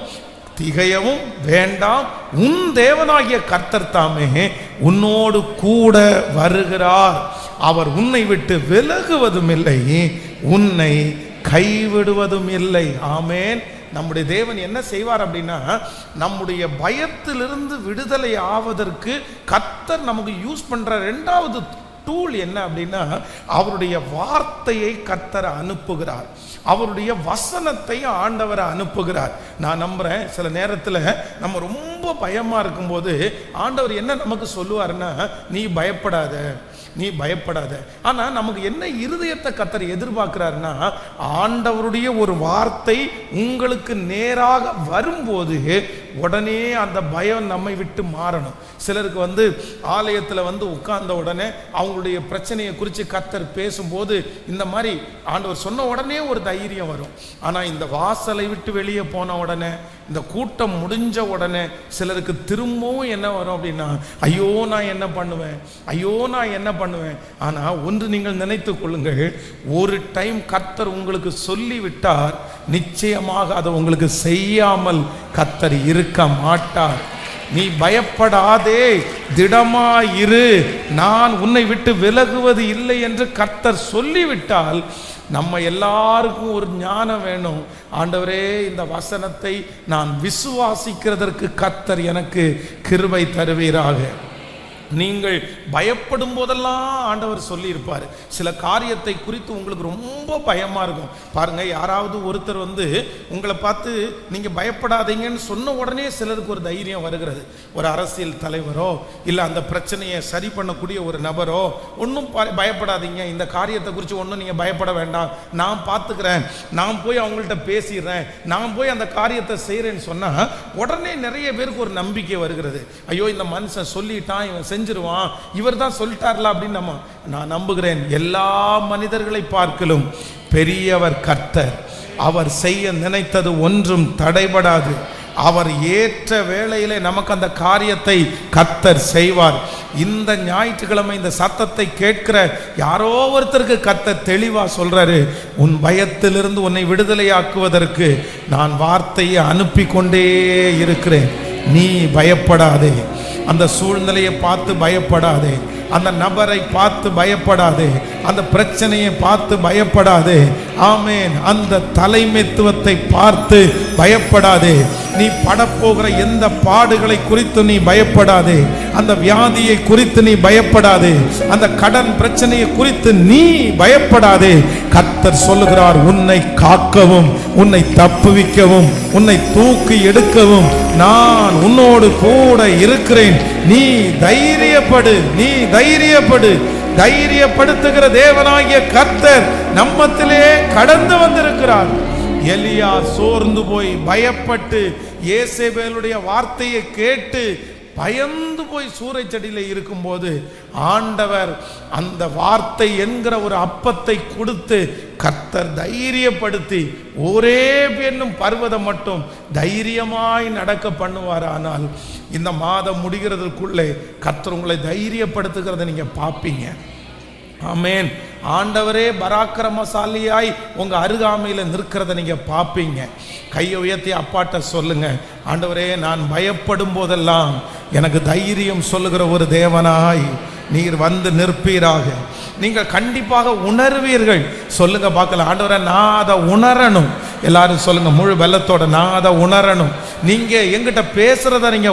திகையவும் வேண்டாம், உன் தேவனாகிய கர்த்தர் தாமே உன்னோடு கூட வருகிறார். அவர் உன்னை விட்டு விலகுவதும் இல்லை, உன்னை கைவிடுவதும் இல்லை. ஆமேன். நம்முடைய தேவன் என்ன செய்வார் அப்படின்னா, நம்முடைய பயத்திலிருந்து விடுதலை ஆவதற்கு கர்த்தர் நமக்கு யூஸ் பண்ற இரண்டாவது டூல் என்ன அப்படின்னா, அவருடைய வார்த்தையை கர்த்தர் அனுப்புகிறார், அவருடைய வசனத்தை ஆண்டவர் அனுப்புகிறார். நான் நம்புறேன், சில நேரத்தில் நம்ம ரொம்ப பயமா இருக்கும்போது ஆண்டவர் என்ன நமக்கு சொல்லுவாருன்னா, நீ பயப்படாத, நீ பயப்படாத. ஆனா நமக்கு என்ன இருதயத்தை கர்த்தர் எதிர்பார்க்கிறாருன்னா, ஆண்டவருடைய ஒரு வார்த்தை உங்களுக்கு நேராக வரும்போது உடனே அந்த பயம் நம்மை விட்டு மாறணும். சிலருக்கு ஆலயத்தில் உட்கார்ந்த உடனே அவங்களுடைய பிரச்சனையை குறித்து கர்த்தர் பேசும்போது இந்த மாதிரி ஆண்டவர் சொன்ன உடனே ஒரு தைரியம் வரும். ஆனால் இந்த வாசலை விட்டு வெளியே போன உடனே, இந்த கூட்டம் முடிஞ்ச உடனே சிலருக்கு திரும்பவும் என்ன வரும் அப்படின்னா, ஐயோ நான் என்ன பண்ணுவேன், ஐயோ நான் என்ன பண்ணுவேன். ஆனால் ஒன்று நீங்கள் நினைத்து கொள்ளுங்கள், ஒரு டைம் கர்த்தர் உங்களுக்கு சொல்லிவிட்டார், நிச்சயமாக அதை உங்களுக்கு செய்யாமல் கர்த்தர் இருக்க மாட்டார். நீ பயப்படாதே, திடமாயிரு, நான் உன்னை விட்டு விலகுவது இல்லை என்று கர்த்தர் சொல்லிவிட்டால், நம்ம எல்லாருக்கும் ஒரு ஞானம் வேணும். ஆண்டவரே, இந்த வசனத்தை நான் விசுவாசிக்கிறதற்கு கர்த்தர் எனக்கு கிருபை தருவீராக. நீங்கள் பயப்படும் போதெல்லாம் ஆண்டவர் சொல்லி இருப்பார். சில காரியத்தை குறித்து உங்களுக்கு ரொம்ப பயமா இருக்கும் பாருங்க. யாராவது ஒருத்தர் உங்களை பார்த்து நீங்க பயப்படாதீங்கன்னு சொன்ன உடனே சிலருக்கு ஒரு தைரியம் வருகிறது. ஒரு அரசியல் தலைவரோ இல்ல அந்த பிரச்சனையை சரி பண்ணக்கூடிய ஒரு நபரோ, ஒன்றும் பயப்படாதீங்க, இந்த காரியத்தை குறித்து ஒன்றும் நீங்க பயப்பட வேண்டாம், நான் பார்த்துக்கிறேன், நான் போய் அவங்கள்ட்ட பேசிடுறேன், நான் போய் அந்த காரியத்தை செய்யறேன்னு சொன்னா உடனே நிறைய பேருக்கு ஒரு நம்பிக்கை வருகிறது. ஐயோ இந்த மனுஷன் சொல்லிட்டான், இவன் செஞ்சிருவான், இவர் தான் சொல்லிட்டார்ல அப்படின்னு நான் நம்புகிறேன். எல்லா மனிதர்களை பார்க்கலும் பெரியவர் கர்த்தர். அவர் செய்ய நினைத்தது ஒன்றும் தடைபடாது. அவர் ஏற்ற வேளையிலே நமக்கு அந்த காரியத்தை கர்த்தர் செய்வார். இந்த ஞாயிற்றுக்கிழமை இந்த சத்தத்தை கேட்கிற யாரோ ஒருத்தருக்கு கர்த்தர் தெளிவா சொல்றாரு, உன் பயத்திலிருந்து உன்னை விடுதலையாக்குவதற்கு நான் வார்த்தையை அனுப்பி கொண்டே இருக்கிறேன். நீ பயப்படாதே, அந்த சூழ்நிலையை பார்த்து பயப்படாதே, அந்த நபரை பார்த்து பயப்படாதே, அந்த பிரச்சனையை பார்த்து பயப்படாதே. ஆமேன். அந்த தலைமைத்துவத்தை பார்த்து பயப்படாதே. நீ படப்போகிற எந்த பாடுகளை குறித்து நீ பயப்படாதே, அந்த வியாதியை குறித்து நீ பயப்படாதே, அந்த கடன் பிரச்சனையை குறித்து நீ பயப்படாதே. கர்த்தர் சொல்லுகிறார், உன்னை காக்கவும், உன்னை தப்புவிக்கவும், உன்னை தூக்கி எடுக்கவும் நான் உன்னோடு கூட இருக்கிறேன். நீ தைரியப்படு, நீ தைரியப்படு. தைரியப்படுத்துகிற தேவனாகிய கர்த்தர் நம்மத்திலே கடந்து வந்திருக்கிறார். எலியா சோர்ந்து போய் பயப்பட்டு ஏசேபேலுடைய வார்த்தையை கேட்டு பயந்து போய் சூறைச்செடியில இருக்கும்போது ஆண்டவர் அந்த வார்த்தை என்கிற ஒரு அப்பத்தை கொடுத்து கர்த்தர் தைரியப்படுத்தி ஒரே என்னும் பர்வதம் மட்டும் தைரியமாய் நடக்க பண்ணுவார். ஆனால் இந்த மாதம் முடிகிறதுக்குள்ளே கர்த்தர் உங்களை தைரியப்படுத்துகிறத நீங்க பார்ப்பீங்க. ஆமேன். ஆண்டவரே பராக்கிரமசாலியாய் உங்க அருகாமையில நிற்கிறத நீங்க பார்ப்பீங்க. கையை உயர்த்தி அப்பாட்ட சொல்லுங்க, ஆண்டவரே நான் பயப்படும் போதெல்லாம் எனக்கு தைரியம் சொல்லுகிற ஒரு தேவனாய் நீர் வந்து நிற்பீராக. நீங்கள் கண்டிப்பாக உணர்வீர்கள். சொல்லுங்க பார்க்கலாம், ஆண்டவரே நான் அதை உணரணும். எல்லாரும் சொல்லுங்க முழு வெள்ளத்தோட, நான் அதை உணரணும். நீங்க எங்கிட்ட பேசுறத நீங்க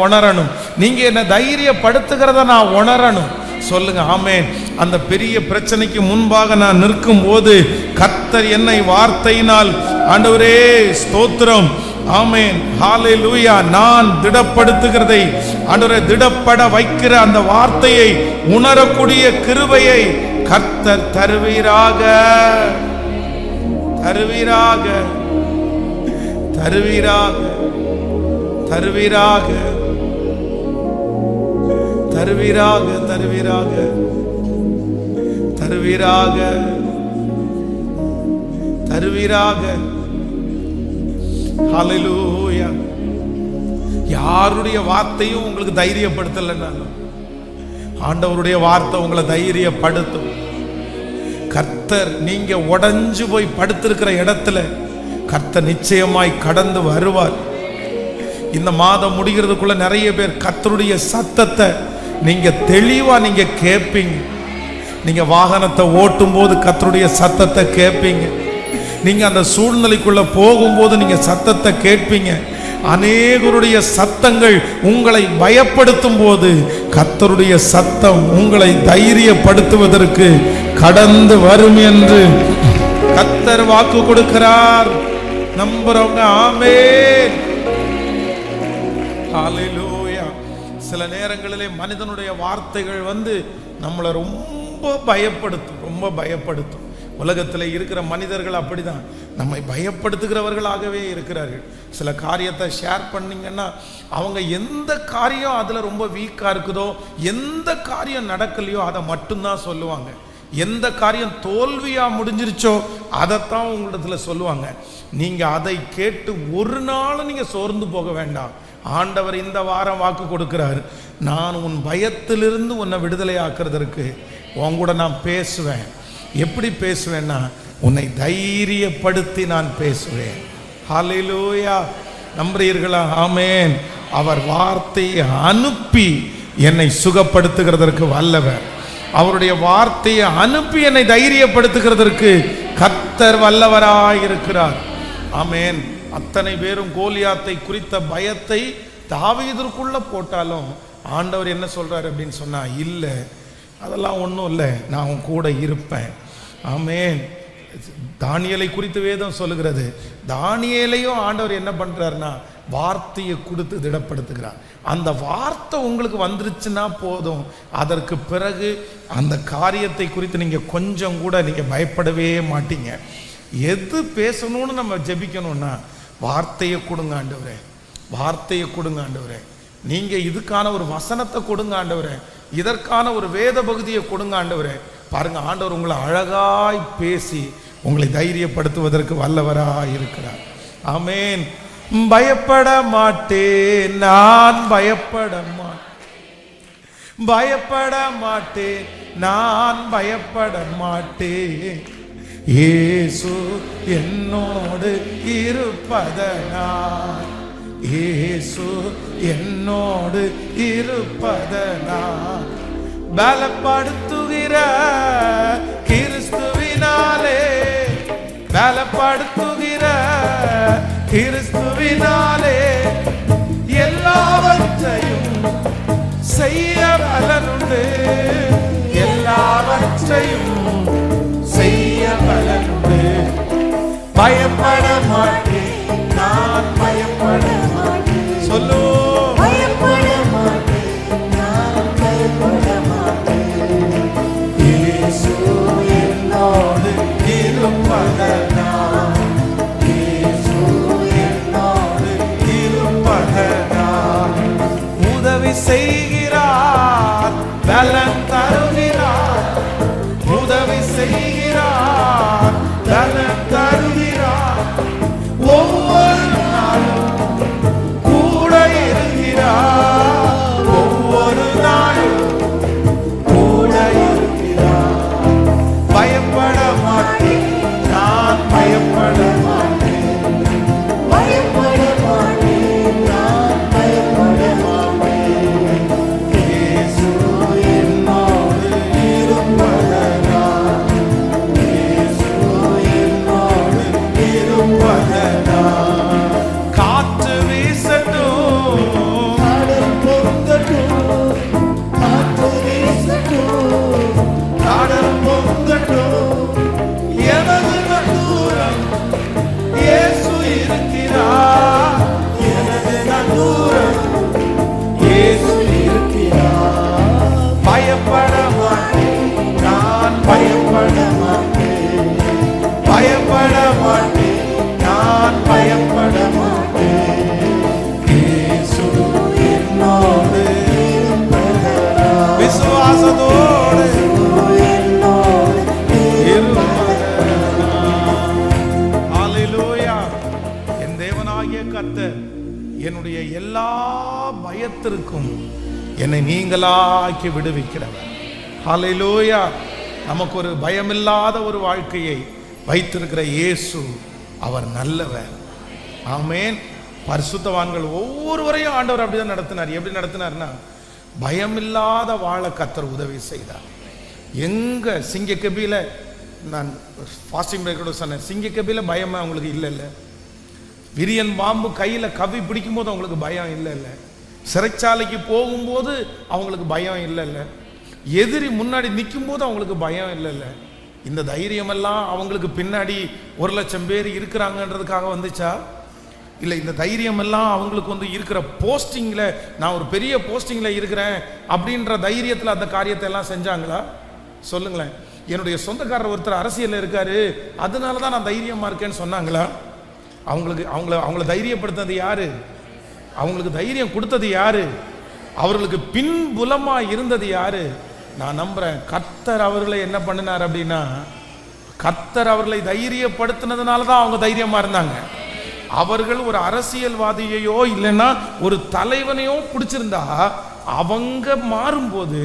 உணரணும். நீங்க என்ன தைரியப்படுத்துகிறத நான் உணரணும். சொல்லுங்க ஆமென். அந்த பெரிய பிரச்சனைக்கு முன்பாக நான் நிற்கும் போது கர்த்தர் என்னை வார்த்தையினால், ஆண்டவரே ஸ்தோத்திரம், ஆமென், ஹalleluya, நான் திடப்படுத்துகிறதை, ஆண்டவரே திடப்பட வைக்கிற அந்த வார்த்தையை உணரக்கூடிய கிருபையை கர்த்தர் தருவீராக, தருவீராக, தருவீராக, தருவீராக, தருவீராக, தருவீராக, தருவீராக, தருவீராக. ஹalleluya. யாருடைய வார்த்தையும் உங்களுக்கு தைரியப்படுத்தலைன்னாலும் ஆண்டவருடைய வார்த்தை உங்களை தைரியப்படுத்தும். கர்த்தர் நீங்க உடைஞ்சு போய் படுத்திருக்கிற இடத்துல கர்த்தர் நிச்சயமாய் கடந்து வருவார். இந்த மாதம் முடிகிறதுக்குள்ள நிறைய பேர் கர்த்தருடைய சத்தத்தை நீங்க தெளிவா நீங்க கேட்பீங்க. நீங்க வாகனத்தை ஓட்டும் போது கர்த்தருடைய சத்தத்தை கேட்பீங்க. நீங்க அந்த சூழ்நிலைக்குள்ள போகும்போது நீங்க சத்தத்தை கேட்பீங்க. அநேகருடைய சத்தங்கள் உங்களை பயப்படுத்தும் போது கர்த்தருடைய சத்தம் உங்களை தைரியப்படுத்துவதற்கு கடந்து வரும் என்று கர்த்தர் வாக்கு கொடுக்கிறார். நம்புறவங்க ஆமென். ஹalleluya. சில நேரங்களிலே மனிதனுடைய வார்த்தைகள் வந்து நம்மளை ரொம்ப பயப்படுத்தும், ரொம்ப பயப்படுத்தும். உலகத்தில் இருக்கிற மனிதர்கள் அப்படிதான், நம்மை பயப்படுத்துகிறவர்களாகவே இருக்கிறார்கள். சில காரியத்தை ஷேர் பண்ணிங்கன்னா அவங்க எந்த காரியம் அதில் ரொம்ப வீக்காக இருக்குதோ, எந்த காரியம் நடக்கலையோ அதை மட்டும்தான் சொல்லுவாங்க. எந்த காரியம் தோல்வியாக முடிஞ்சிருச்சோ அதைத்தான் உங்களிடத்தில் சொல்லுவாங்க. நீங்கள் அதை கேட்டு ஒரு நாள் நீங்கள் சோர்ந்து போக வேண்டாம். ஆண்டவர் இந்த வாரம் வாக்கு கொடுக்கிறார், நான் உன் பயத்திலிருந்து உன்னை விடுதலை ஆக்குறதற்கு உன் கூட நான் பேசுவேன். எப்படி பேசுவேன்னா உன்னை தைரியப்படுத்தி நான் பேசுவேன். ஹalleluya. நம்புறீர்களா? ஆமென். அவர் வார்த்தையை அனுப்பி என்னை சுகப்படுத்துகிறதற்கு வல்லவர். அவருடைய வார்த்தையை அனுப்பி என்னை தைரியப்படுத்துகிறதற்கு கர்த்தர் வல்லவராயிருக்கிறார். ஆமென். அத்தனை பேரும் கோலியாத்தை குறித்த பயத்தை தாவீதுக்குள்ள போட்டாலும் ஆண்டவர் என்ன சொல்றாரு அப்படின்னு சொன்னா, இல்லை அதெல்லாம் ஒன்றும் இல்லை, நான் உன் கூட இருப்பேன். ஆமென். தானியேலை குறித்து வேதம் சொல்லுகிறது. தானியேலையும் ஆண்டவர் என்ன பண்றாருன்னா வார்த்தையை கொடுத்து திடப்படுத்துகிறார். அந்த வார்த்தை உங்களுக்கு வந்துருச்சுன்னா போதும், அதற்கு பிறகு அந்த காரியத்தை குறித்து நீங்க கொஞ்சம் கூட நீங்க பயப்படவே மாட்டீங்க. எது பேசணும்னு நம்ம ஜெபிக்கணும்னா வார்த்தையை கொடுங்க ஆண்டவரே, வார்த்தையை கொடுங்க ஆண்டவரே. நீங்க இதுக்கான ஒரு வசனத்தை கொடுங்க ஆண்டவரே, இதற்கான ஒரு வேத பகுதியை கொடுங்க ஆண்டவரே. பாருங்க, ஆண்டவர் உங்களை அழகாய் பேசி உங்களை தைரியப்படுத்துவதற்கு வல்லவராய் இருக்கிறார். ஆமென். பயப்பட மாட்டேன், நான் பயப்பட மாட்டேன், பயப்பட மாட்டேன், நான் பயப்பட மாட்டேன். இயேசு என்னோடு இருப்பதனால், இயேசு என்னோடு இருப்பதனால் பலப்படுத்துகிற கிறிஸ்துவினாலே, பலப்படுத்துகிற கிறிஸ்துவினாலே எல்லாவற்றையும் செய்ய பலனுண்டு, எல்லாவற்றையும் செய்ய பலனுண்டு. பயப்பட மாட்டேன், நான் பயப்பட மாட்டேன். சொல்லு, பயப்பட மாட்டேன், நான் பயப்பட மாட்டேன். இயேசு என்னோடு இருப்பதனால், இயேசு என்னோடு இருப்பதனால் உதவி செய்கிறார், பலன் தருகிறார், உதவி செய்கிறார், பலன் தருகிறார். ஒவ்வொரு நாளும் கூட இருக்கிறார், ஒவ்வொரு நாளும் கூட இருக்கிறார். பயப்பட மாட்டேன், நான் பயப்பட மாட்டேன், பயப்பட மாட்டேன், நான் பயப்பட மாட்டேன். இயேசு என்னோடு பயத்திற்கும் என்னை நீங்களாக்கி விடுவிக்கிறவர். ஹல்லேலூயா. நமக்கு ஒரு பயமில்லாத ஒரு வாழ்க்கையை வைத்திருக்கிற இயேசு அவர் நல்லவர். ஆமென். பரிசுத்தவான்கள் ஒவ்வொருவரையும் ஆண்டவர் அப்படிதான் நடத்தினார். எப்படி நடத்தினார்னா, பயமில்லாத வாழ கர்த்தர் உதவி செய்தார். எங்க சிங்கக்கபில, நான் ஃபாஸ்டிங் பிரேக்கோட சொன்னேன், சிங்கக்கபில பயமே அவங்களுக்கு இல்லை. விரியன் பாம்பு கையில் கவி பிடிக்கும் போது அவங்களுக்கு பயம் இல்லை. சிறைச்சாலைக்கு போகும்போது அவங்களுக்கு பயம் இல்லை. எதிரி முன்னாடி நிற்கும் போது அவங்களுக்கு பயம் இல்லை. இந்த தைரியமெல்லாம் அவங்களுக்கு பின்னாடி 1,00,000 பேர் இருக்கிறாங்கன்றதுக்காக வந்துச்சா? இல்லை, இந்த தைரியம் எல்லாம் அவங்களுக்கு வந்து இருக்கிற போஸ்டிங்கில், நான் ஒரு பெரிய போஸ்டிங்கில் இருக்கிறேன் அப்படின்ற தைரியத்தில் அந்த காரியத்தை எல்லாம் செஞ்சாங்களா? சொல்லுங்களேன். என்னுடைய சொந்தக்காரர் ஒருத்தர் அரசியலில் இருக்காரு, அதனால தான் நான் தைரியமாக இருக்கேன்னு சொன்னாங்களா? அவங்கள தைரியப்படுத்தினது யாரு? அவங்களுக்கு தைரியம் கொடுத்தது யாரு? அவர்களுக்கு பின்புலமா இருந்தது யாரு? நான் நம்புறேன் கர்த்தர் அவர்களை என்ன பண்ணினார் அப்படின்னா, கர்த்தர் அவர்களை தைரியப்படுத்தினதுனால தான் அவங்க தைரியமா இருந்தாங்க. அவர்கள் ஒரு அரசியல்வாதியையோ இல்லைன்னா ஒரு தலைவனையோ பிடிச்சிருந்தா அவங்க மாறும்போது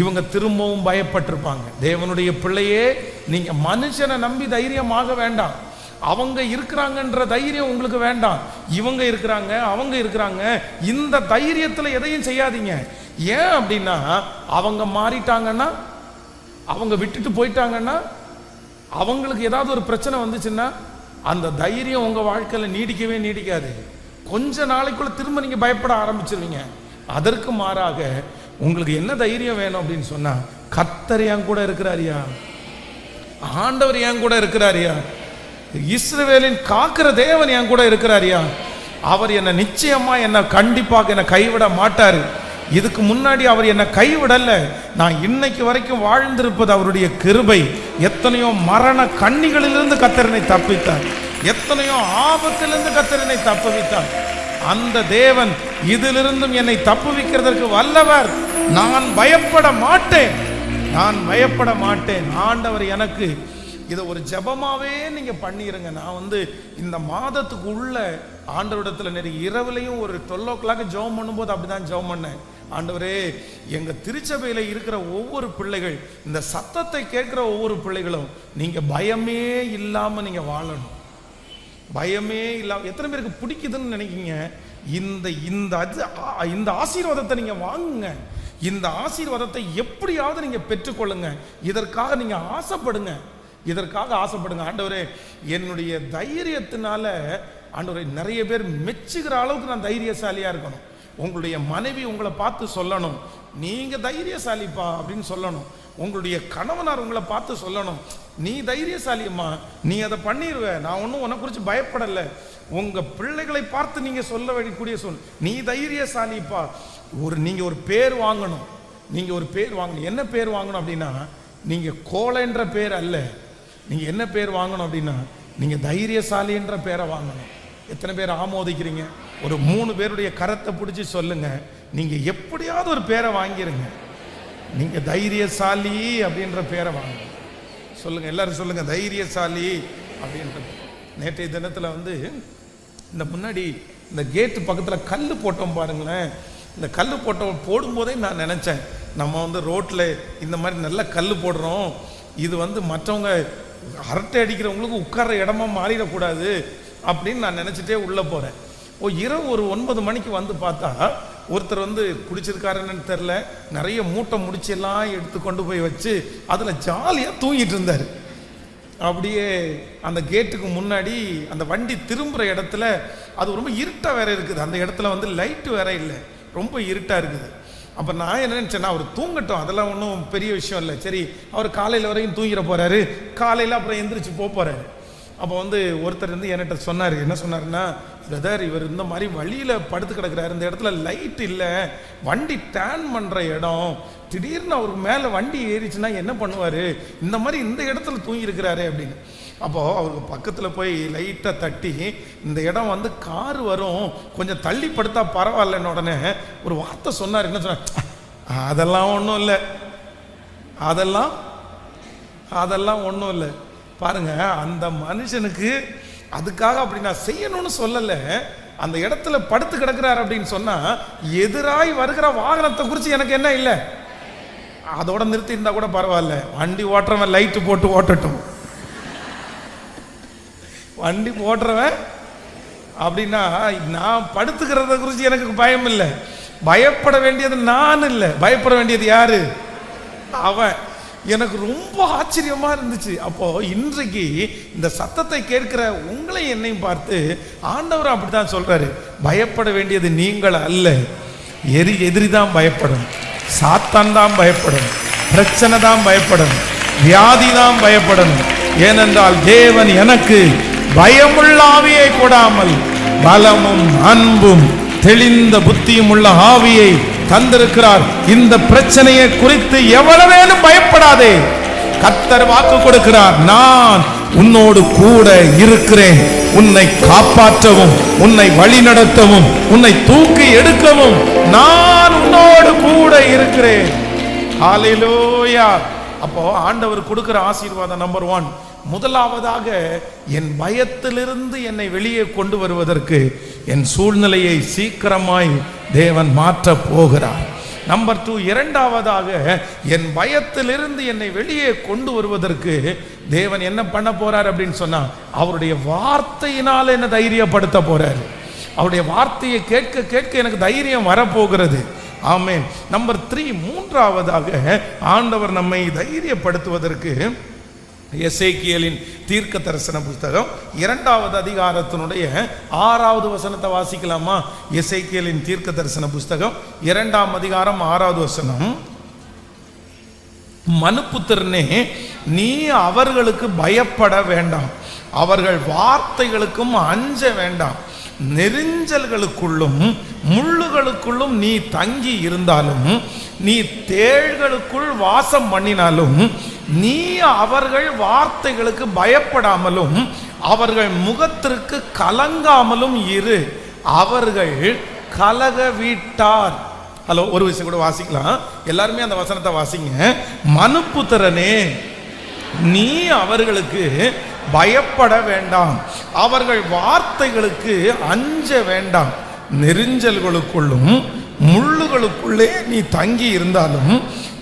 இவங்க திரும்பவும் பயப்பட்டிருப்பாங்க. தேவனுடைய பிள்ளையே, நீங்க மனுஷனை நம்பி தைரியமாக வேண்டாம். அவங்க இருக்கிறாங்கன்ற தைரியம் உங்களுக்கு வேண்டாம். இவங்க இருக்கிறாங்க, அவங்க இருக்கிறாங்க, இந்த தைரியத்தில் எதையும் செய்யாதீங்க. ஏன் அப்படின்னா, அவங்க மாறிட்டாங்கன்னா, அவங்க விட்டுட்டு போயிட்டாங்கன்னா, அவங்களுக்கு ஏதாவது ஒரு பிரச்சனை வந்துச்சுன்னா அந்த தைரியம் உங்க வாழ்க்கையில் நீடிக்கவே நீடிக்காது. கொஞ்ச நாளைக்குள்ள திரும்ப நீங்க பயப்பட ஆரம்பிச்சிருவீங்க. அதற்கு மாறாக உங்களுக்கு என்ன தைரியம் வேணும் அப்படின்னு சொன்னா, கர்த்தர் என் கூட இருக்கிறாரியா, ஆண்டவர் என் கூட இருக்கிறாரியா, இஸ்ரவேலின் காக்கிற தேவன் என் கூட இருக்கிறாரியா, அவர் என்ன நிச்சயமா என்ன கண்டிப்பாக என்ன கைவிட மாட்டாரு. இதுக்கு முன்னாடி அவர் என்ன கைவிடல. நான் இன்னைக்கு வரைக்கும் வாழ்ந்திருப்பது அவருடைய கிருபை. எத்தனையோ மரண கண்ணிகளிலிருந்து கர்த்தர் என்னை தப்பித்தார், எத்தனையோ ஆபத்திலிருந்து கர்த்தர் என்னை தப்புவித்தார். அந்த தேவன் இதிலிருந்தும் என்னை தப்புவிக்கிறதற்கு வல்லவர். நான் பயப்பட மாட்டேன், நான் பயப்பட மாட்டேன். ஆண்டவர் எனக்கு இதை ஒரு ஜெபமாவே நீங்க பண்ணிருங்க. நான் வந்து இந்த மாதத்துக்கு உள்ள ஆண்டவரிடத்துல நிறைய இரவுலையும் ஒரு 12 o'clock ஜெபம் பண்ணும்போது அப்படிதான் ஜெபம் பண்ணேன். ஆண்டவரே, எங்க திருச்சபையில இருக்கிற ஒவ்வொரு பிள்ளைகள், இந்த சத்தத்தை கேட்கிற ஒவ்வொரு பிள்ளைகளும் நீங்க பயமே இல்லாம நீங்க வாழணும். பயமே இல்லாம எத்தனை பேருக்கு பிடிக்குதுன்னு நினைக்கிங்க? இந்த ஆசீர்வாதத்தை நீங்க வாங்குங்க. இந்த ஆசீர்வாதத்தை எப்படியாவது நீங்க பெற்றுக்கொள்ளுங்க. இதற்காக நீங்க ஆசைப்படுங்க, இதற்காக ஆசைப்படுங்க. ஆண்டவரே, என்னுடைய தைரியத்தினால ஆண்டவரே நிறைய பேர் மெச்சுகிற அளவுக்கு நான் தைரியசாலியா இருக்கணும். உங்களுடைய மனைவி உங்களை பார்த்து சொல்லணும், நீங்க தைரியசாலிப்பா அப்படின்னு சொல்லணும். உங்களுடைய கணவனார் உங்களை பார்த்து சொல்லணும், நீ தைரியசாலியம்மா, நீ அதை பண்ணிடுவ, நான் ஒன்றும் உன்னை குறித்து பயப்படலை. உங்க பிள்ளைகளை பார்த்து நீங்க சொல்ல வேண்டிய சொல், நீ தைரியசாலிப்பா. நீங்க ஒரு பேர் வாங்கணும். நீங்க ஒரு பேர் வாங்கணும். என்ன பேர் வாங்கணும் அப்படின்னா, நீங்க கோலைன்ற பேர் அல்ல. நீங்க என்ன பேர் வாங்கணும் அப்படின்னா, நீங்க தைரியசாலி என்ற பேரை வாங்கணும். எத்தனை பேர் ஆமோதிக்கிறீங்க? ஒரு 3 பேருடைய கரத்தை பிடிச்சி சொல்லுங்க, நீங்க எப்படியாவது ஒரு பேரை வாங்கிருங்க. நீங்க தைரியசாலி அப்படின்ற பேரை வாங்க. சொல்லுங்க, எல்லாரும் சொல்லுங்க, தைரியசாலி அப்படின்ற. நேற்றைய தினத்துல வந்து இந்த முன்னாடி இந்த கேட்டு பக்கத்துல கல் போட்டோம் பாருங்களேன். இந்த கல் போடும்போதே நான் நினைச்சேன், நம்ம வந்து ரோட்ல இந்த மாதிரி நல்ல கல் போடுறோம், இது வந்து மற்றவங்க அரட்டை அடிக்கிறவங்களுக்கு உட்கார்ற இடமா மாறிடக்கூடாது அப்படின்னு நான் நினைச்சிட்டே உள்ள போறேன். இரவு ஒரு 9 மணிக்கு வந்து பார்த்தா ஒருத்தர் வந்து குடிச்சிருக்காருன்னு தெரில, நிறைய மூட்டை முடிச்செல்லாம் எடுத்து கொண்டு போய் வச்சு அதுல ஜாலியா தூங்கிட்டு இருந்தாரு. அப்படியே அந்த கேட்டுக்கு முன்னாடி அந்த வண்டி திரும்புற இடத்துல அது ரொம்ப இருட்டா வேற இருக்குது. அந்த இடத்துல வந்து லைட்டு வேற இல்லை, ரொம்ப இருட்டா இருக்குது. அப்ப நான் என்ன நினைச்சேன்னா, அவர் தூங்கட்டும், அதெல்லாம் ஒன்றும் பெரிய விஷயம் இல்லை, சரி அவர் காலையில் வரைக்கும் தூங்கிட போறாரு, காலையில் அப்புறம் எந்திரிச்சு போறாரு. அப்போ வந்து ஒருத்தர் வந்து என்கிட்ட சொன்னார், என்ன சொன்னாருன்னா, பிரதர், இவர் இந்த மாதிரி வழியில் படுத்து கிடக்கிறாரு, இந்த இடத்துல லைட் இல்லை, வண்டி டேர்ன் பண்ணுற இடம், திடீர்னு அவருக்கு மேலே வண்டி ஏறிச்சுன்னா என்ன பண்ணுவார், இந்த மாதிரி இந்த இடத்துல தூங்கியிருக்கிறாரு அப்படின்னு. அப்போது அவருக்கு பக்கத்தில் போய் லைட்டை தட்டி, இந்த இடம் வந்து கார் வரும், கொஞ்சம் தள்ளி படுத்தா பரவாயில்லன்னு உடனே ஒரு வார்த்தை சொன்னார். என்ன சொன்னார்? அதெல்லாம் ஒன்றும் இல்லை, அதெல்லாம் ஒன்றும் இல்லை. பாருங்க, அந்த மனுஷனுக்கு அதுக்காக அப்படி நான் செய்யணும்னு சொல்லலை, அந்த இடத்துல படுத்து கிடக்கிறார் அப்படின்னு சொன்னா எதிராய் வருகிற வாகனத்தை குறித்து எனக்கு என்ன இல்லை, அதோட நிறுத்தி இருந்தா கூட பரவாயில்ல. வண்டி ஓட்டுறவன் லைட்டு போட்டு ஓட்டட்டும், வண்டி ஓட்டுறவன் அப்படின்னா நான் படுத்துக்கிறத குறித்து எனக்கு பயம் இல்லை. பயப்பட வேண்டியது நான் இல்லை, பயப்பட வேண்டியது யாரு? அவன். எனக்கு ரொம்ப ஆச்சரியமா இருந்துச்சு. அப்போ இன்றைக்கு இந்த சத்தத்தை கேட்கிற உங்களை என்னையும் பார்த்து ஆண்டவர் அப்படித்தான் சொல்றாரு, பயப்பட வேண்டியது நீங்கள் அல்ல, எதிரி தான் பயப்படும், சாத்தான் தான் பயப்படும், பிரச்சனை தான் பயப்படும், வியாதி தான் பயப்படணும். ஏனென்றால் தேவன் எனக்கு பயமுள்ள ஆவியை கொடாமல் பலமும் அன்பும் தெளிந்த புத்தியும் உள்ள ஆவியை தந்திருக்கிறார். இந்த பிரச்சனையை குறித்து எவ்வளவேனும் பயப்படாதே. கர்த்தர் வாக்கு கொடுக்கிறார், நான் உன்னோடு கூட இருக்கிறேன், உன்னை காப்பாற்றவும், உன்னை வழி நடத்தவும், உன்னை தூக்கி எடுக்கவும் நான் உன்னோடு கூட இருக்கிறேன். ஹல்லேலூயா. அப்போ ஆண்டவர் கொடுக்கிற ஆசீர்வாதம் நம்பர் 1, முதலாவதாக என் பயத்திலிருந்து என்னை வெளியே கொண்டு வருவதற்கு என் சூழ்நிலையை சீக்கிரமாய் தேவன் மாற்ற போகிறார். நம்பர் 2, இரண்டாவதாக என் பயத்திலிருந்து என்னை வெளியே கொண்டு வருவதற்கு தேவன் என்ன பண்ண போறார் அப்படின்னு சொன்னா அவருடைய வார்த்தையினால் என்ன தைரியப்படுத்த போறார். அவருடைய வார்த்தையை கேட்க கேட்க எனக்கு தைரியம் வரப்போகிறது. ஆமென். நம்பர் 3, மூன்றாவதாக ஆண்டவர் நம்மை தைரியப்படுத்துவதற்கு எசேக்கியேலின் தீர்க்க தரிசன புஸ்தகம் 2வது அதிகாரத்தினுடைய 6வது வசனத்தை வாசிக்கலாமா? எசேக்கியேலின் தீர்க்க தரிசன புஸ்தகம் 2ஆம் அதிகாரம் 6வது வசனம். மனுப்புத்திரனே, நீ அவர்களுக்கு பயப்பட வேண்டாம், அவர்கள் வார்த்தைகளுக்கும் அஞ்ச வேண்டாம். நெரிஞ்சல்களுக்குள்ளும் முள்ளுகளுக்குள்ளும் நீ தங்கி இருந்தாலும், நீ தேள்களுக்குள் வாசம் பண்ணினாலும், நீ அவர்கள் வார்த்தைகளுக்கு பயப்படாமலும் அவர்கள் முகத்திற்கு கலங்காமலும் இரு. அவர்கள் கலக வீட்டார். ஹலோ, ஒரு விஷயம் கூட வாசிக்கலாம், எல்லாருமே அந்த வசனத்தை வாசிங்க. மனுப்புத்திரனே, நீ அவர்களுக்கு பயப்பட வேண்டாம், அவர்கள் வார்த்தைகளுக்கு அஞ்ச வேண்டாம். நெரிஞ்சல்களுக்குள்ளும் முள்ளுகளுக்குள்ளே நீ தங்கி இருந்தாலும்,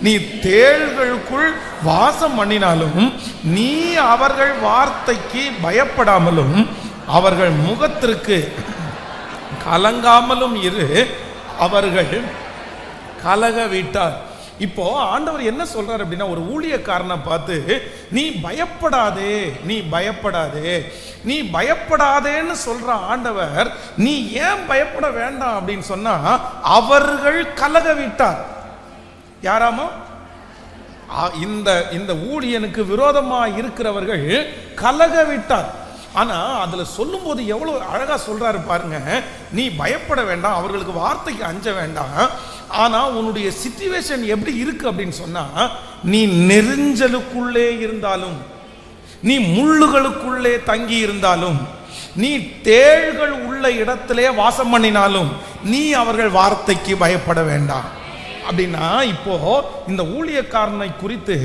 நீ தேள்களுக்குள் வாசம் பண்ணினாலும், நீ அவர்கள் வார்த்தைக்கு பயப்படாமலும் அவர்கள் முகத்திற்கு கலங்காமலும் இரு. அவர்கள் கலக வீட்டார். இப்போ ஆண்டவர் என்ன சொல்றாரு அப்படின்னா, ஒரு ஊழியக்காரனை பார்த்து நீ பயப்படாதே, நீ பயப்படாதே, நீ பயப்படாதேன்னு சொல்ற ஆண்டவர், நீ ஏன் பயப்பட வேண்டாம் அப்படின்னு சொன்னா அவர்கள் கலக விட்டார். யாராமோ? இந்த ஊழியனுக்கு விரோதமா இருக்கிறவர்கள் கலக விட்டார். ஆனா அதுல சொல்லும் போது எவ்வளவு அழகா சொல்றாரு பாருங்க. நீ பயப்பட வேண்டாம், அவர்களுக்கு வார்த்தைக்கு அஞ்ச வேண்டாம். ஆனா உன்னுடைய சிச்சுவேஷன் எப்படி இருக்கு அப்படின்னு சொன்னா, நீ நெரிஞ்சலுக்குள்ளே இருந்தாலும், நீ முள்ளுகளுக்குள்ளே தங்கி இருந்தாலும், நீ தேள்கள் உள்ள இடத்திலே வாசம் பண்ணினாலும், நீ அவர்கள் வார்த்தைக்கு பயப்பட வேண்டாம். அப்படின்னா இப்போ இந்த ஊழியக்காரனை குறித்து